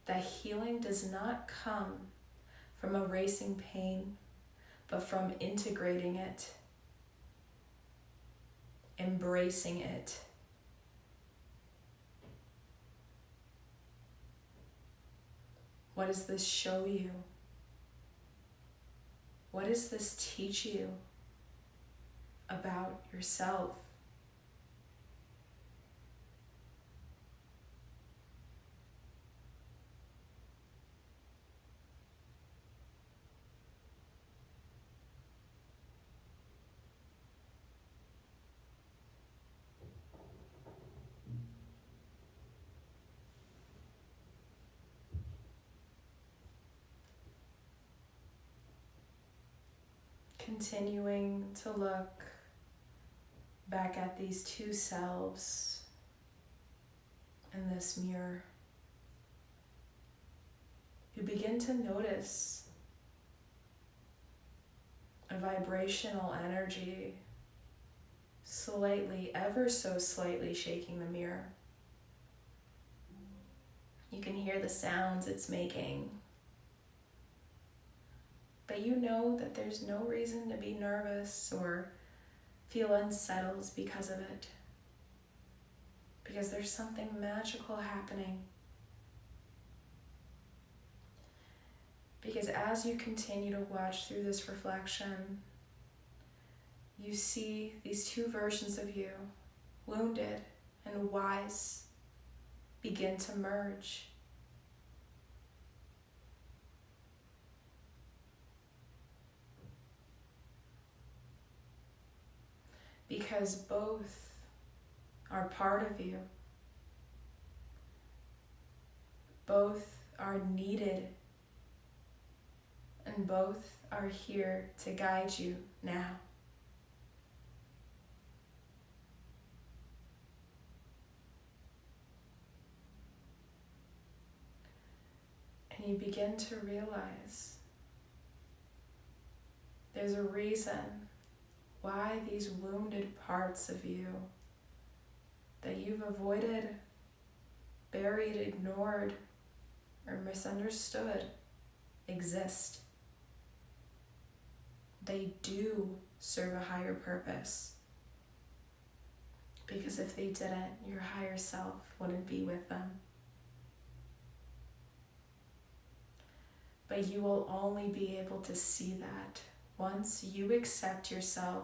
that healing does not come from erasing pain, but from integrating it, embracing it. What does this show you? What does this teach you about yourself? Continuing to look back at these two selves in this mirror, you begin to notice a vibrational energy slightly, ever so slightly shaking the mirror. You can hear the sounds it's making. But you know that there's no reason to be nervous or feel unsettled because of it. Because there's something magical happening. Because as you continue to watch through this reflection, you see these two versions of you, wounded and wise, begin to merge. Because both are part of you. Both are needed. And both are here to guide you now. And you begin to realize there's a reason why these wounded parts of you that you've avoided, buried, ignored, or misunderstood exist. They do serve a higher purpose. Because if they didn't, your higher self wouldn't be with them. But you will only be able to see that once you accept yourself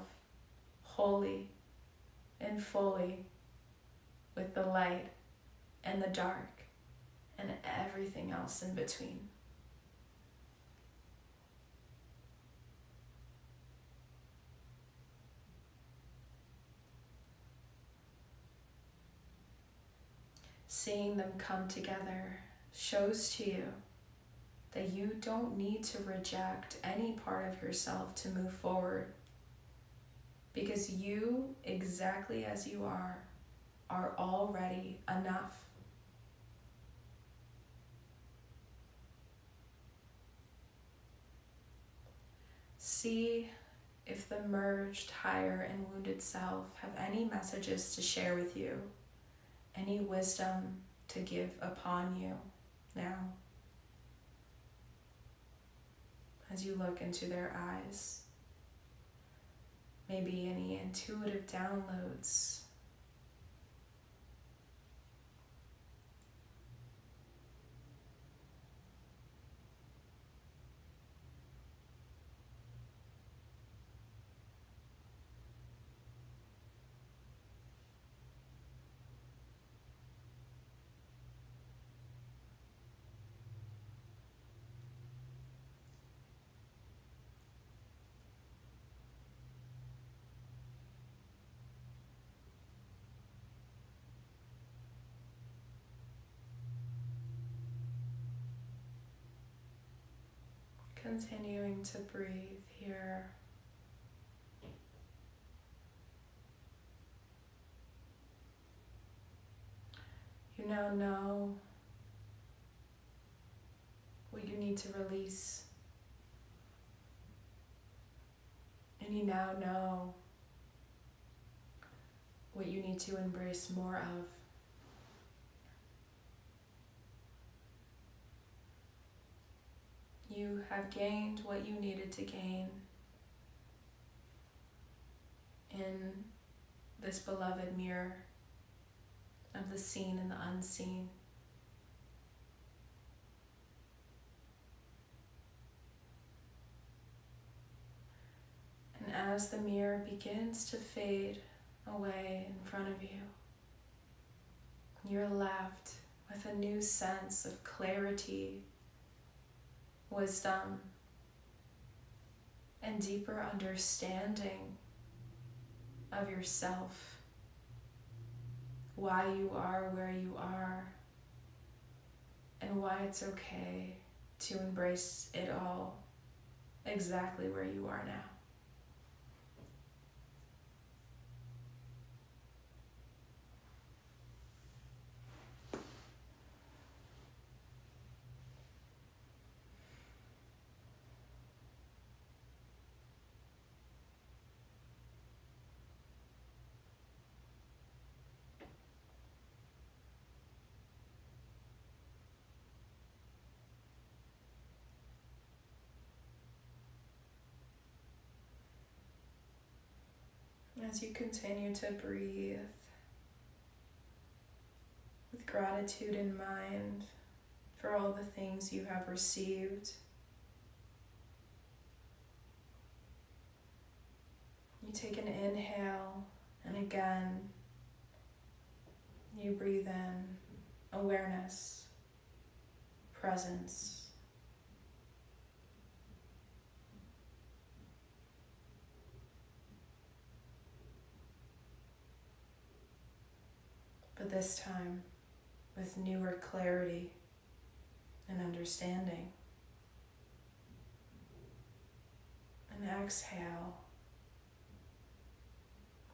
wholly and fully with the light and the dark and everything else in between. Seeing them come together shows to you that you don't need to reject any part of yourself to move forward. Because you, exactly as you are already enough. See if the merged higher and wounded self have any messages to share with you, any wisdom to give upon you now. As you look into their eyes, maybe any intuitive downloads. continuing to breathe here. You now know what you need to release. And you now know what you need to embrace more of. You have gained what you needed to gain in this beloved mirror of the seen and the unseen. And as the mirror begins to fade away in front of you, you're left with a new sense of clarity, wisdom, and deeper understanding of yourself, why you are where you are, and why it's okay to embrace it all exactly where you are now. As you continue to breathe with gratitude in mind for all the things you have received, you take an inhale, and again you breathe in awareness, presence. But this time with newer clarity and understanding. And exhale.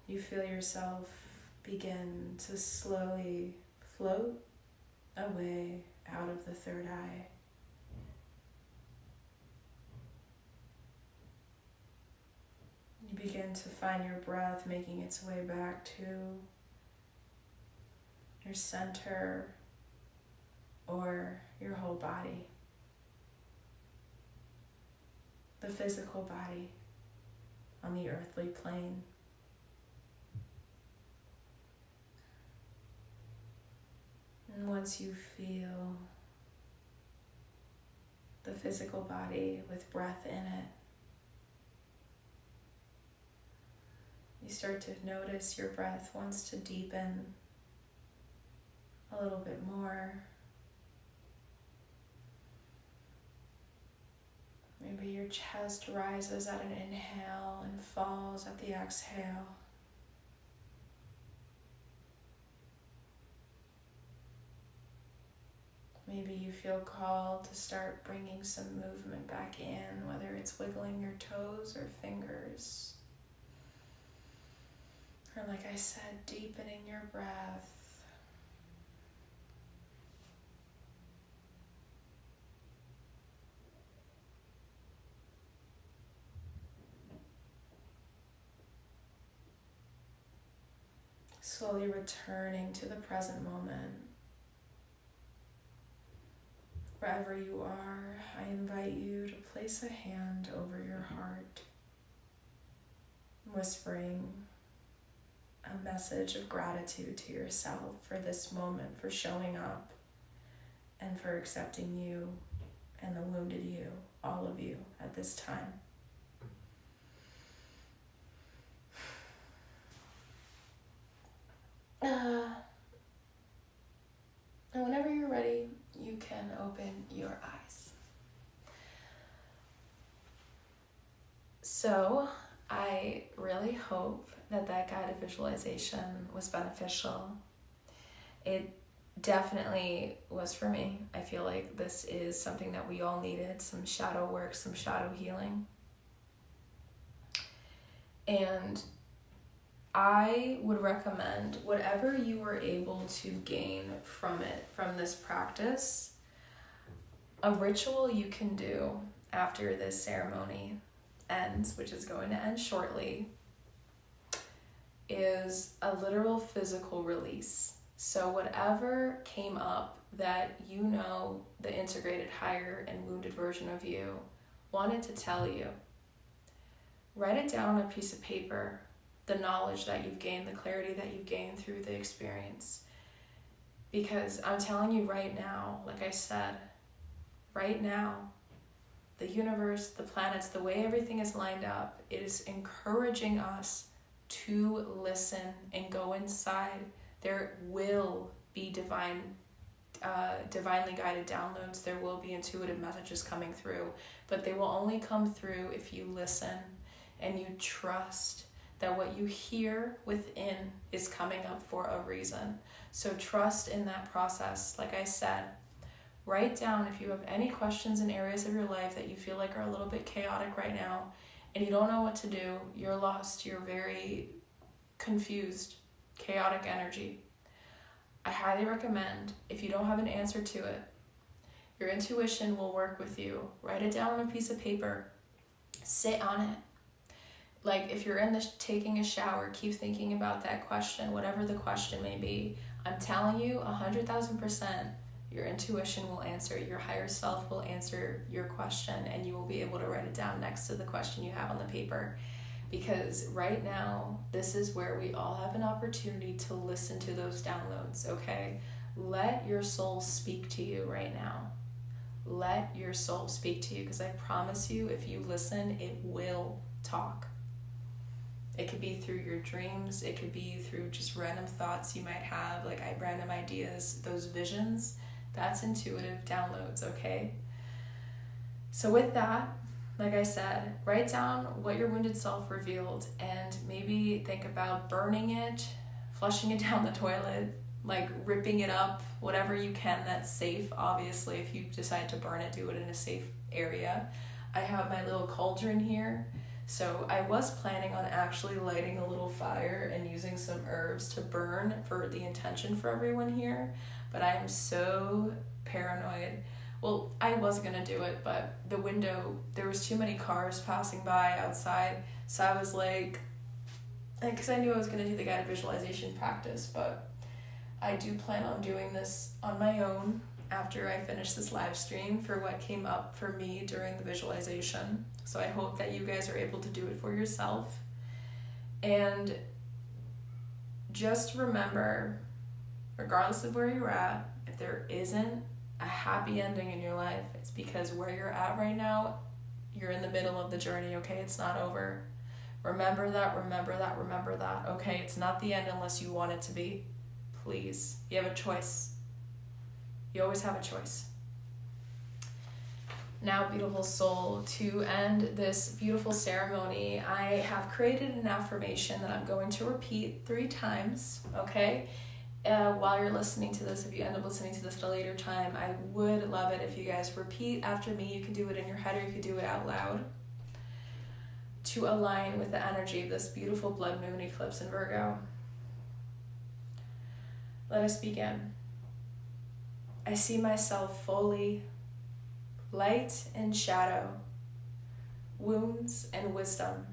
You feel yourself begin to slowly float away out of the third eye. You begin to find your breath making its way back to your center or your whole body, the physical body on the earthly plane. And once you feel the physical body with breath in it, you start to notice your breath wants to deepen a little bit more. Maybe your chest rises at an inhale and falls at the exhale. Maybe you feel called to start bringing some movement back in, whether it's wiggling your toes or fingers. Or like I said, deepening your breath. Slowly returning to the present moment. Wherever you are, I invite you to place a hand over your heart, whispering a message of gratitude to yourself for this moment, for showing up, and for accepting you and the wounded you, all of you, at this time. And whenever you're ready, you can open your eyes. So, I really hope that guided visualization was beneficial. It definitely was for me. I feel like this is something that we all needed, some shadow work, some shadow healing. And I would recommend whatever you were able to gain from it, from this practice, a ritual you can do after this ceremony ends, which is going to end shortly, is a literal physical release. So whatever came up that you know the integrated higher and wounded version of you wanted to tell you, write it down on a piece of paper, the knowledge that you've gained, the clarity that you've gained through the experience. Because I'm telling you right now, like I said, right now, the universe, the planets, the way everything is lined up, it is encouraging us to listen and go inside. There will be divinely guided downloads. There will be intuitive messages coming through, but they will only come through if you listen and you trust that what you hear within is coming up for a reason. So trust in that process. Like I said, write down if you have any questions in areas of your life that you feel like are a little bit chaotic right now and you don't know what to do, you're lost, you're very confused, chaotic energy. I highly recommend, if you don't have an answer to it, your intuition will work with you. Write it down on a piece of paper. Sit on it. Like if you're taking a shower, keep thinking about that question, whatever the question may be. I'm telling you 100,000%, your intuition will answer, your higher self will answer your question, and you will be able to write it down next to the question you have on the paper. Because right now, this is where we all have an opportunity to listen to those downloads, okay? Let your soul speak to you right now. Let your soul speak to you, because I promise you, if you listen, it will talk. It could be through your dreams. It could be through just random thoughts you might have, like random ideas, those visions. That's intuitive downloads, okay? So with that, like I said, write down what your wounded self revealed and maybe think about burning it, flushing it down the toilet, like ripping it up, whatever you can that's safe. Obviously, if you decide to burn it, do it in a safe area. I have my little cauldron here. So I was planning on actually lighting a little fire and using some herbs to burn for the intention for everyone here, but I am so paranoid. Well, I was gonna do it, but the window, there was too many cars passing by outside, so I was like, because I knew I was gonna do the guided visualization practice, but I do plan on doing this on my own after I finish this live stream for what came up for me during the visualization. So I hope that you guys are able to do it for yourself. And just remember, regardless of where you're at, if there isn't a happy ending in your life, it's because where you're at right now, you're in the middle of the journey, okay? It's not over. Remember that, remember that, remember that, okay? It's not the end unless you want it to be. Please, you have a choice. You always have a choice. Now, beautiful soul, to end this beautiful ceremony, I have created an affirmation that I'm going to repeat 3 times, okay? While you're listening to this, if you end up listening to this at a later time, I would love it if you guys repeat after me. You can do it in your head or you can do it out loud to align with the energy of this beautiful blood moon eclipse in Virgo. Let us begin. I see myself fully, light and shadow, wounds and wisdom.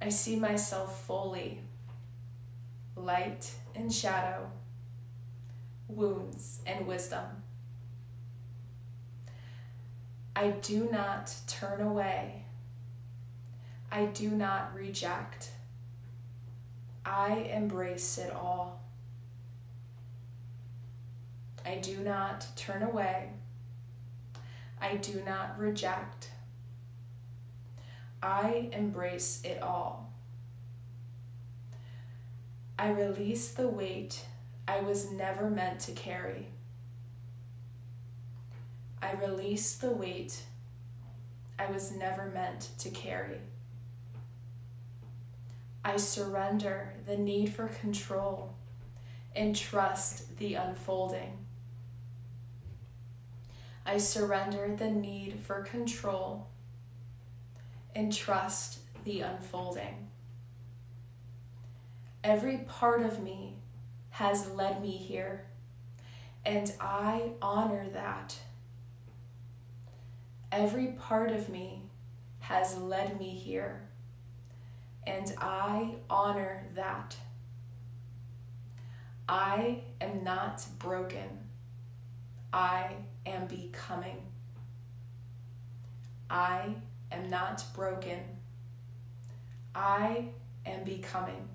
I see myself fully, light and shadow, wounds and wisdom. I do not turn away. I do not reject. I embrace it all. I do not turn away. I do not reject. I embrace it all. I release the weight I was never meant to carry. I release the weight I was never meant to carry. I surrender the need for control and trust the unfolding. I surrender the need for control and trust the unfolding. Every part of me has led me here, and I honor that. Every part of me has led me here, and I honor that. I am not broken. I am becoming. I am not broken. I am becoming.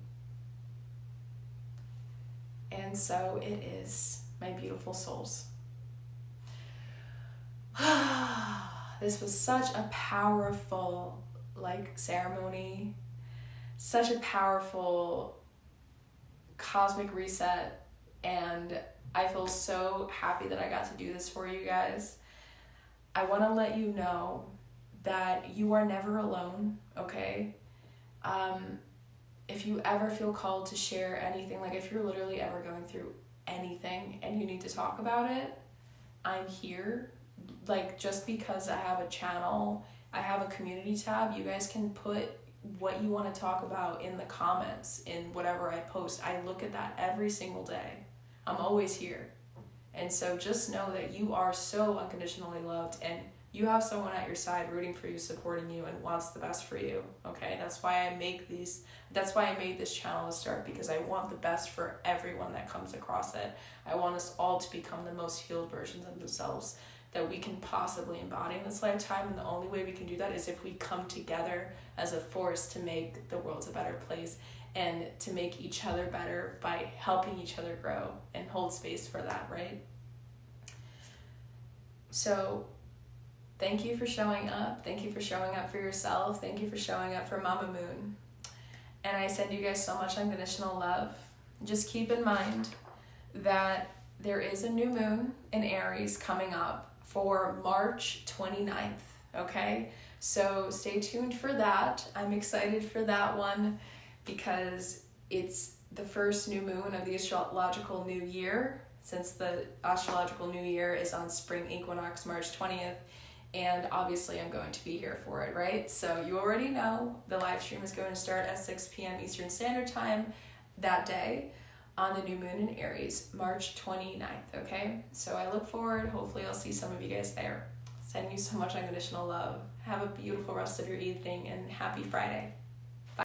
And so it is, my beautiful souls. This was such a powerful ceremony, such a powerful cosmic reset, and I feel so happy that I got to do this for you guys. I want to let you know that you are never alone, okay? If you ever feel called to share anything, if you're literally ever going through anything and you need to talk about it, I'm here. Just because I have a channel, I have a community tab, you guys can put what you want to talk about in the comments in whatever I post. I look at that every single day. I'm always here. And so just know that you are so unconditionally loved, and you have someone at your side rooting for you, supporting you, and wants the best for you. Okay? That's why I made this channel to start, because I want the best for everyone that comes across it. I want us all to become the most healed versions of themselves that we can possibly embody in this lifetime, and the only way we can do that is if we come together as a force to make the world a better place and to make each other better by helping each other grow and hold space for that, right? So thank you for showing up. Thank you for showing up for yourself. Thank you for showing up for Mama Moon. And I send you guys so much unconditional love. Just keep in mind that there is a new moon in Aries coming up for March 29th, okay? So stay tuned for that. I'm excited for that one because it's the first new moon of the astrological new year, since the astrological new year is on spring equinox, March 20th, and obviously I'm going to be here for it, right? So you already know the live stream is going to start at 6 p.m. Eastern Standard Time that day on the new moon in Aries, March 29th, okay? So I look forward. Hopefully I'll see some of you guys there. Sending you so much unconditional love. Have a beautiful rest of your evening, and happy Friday.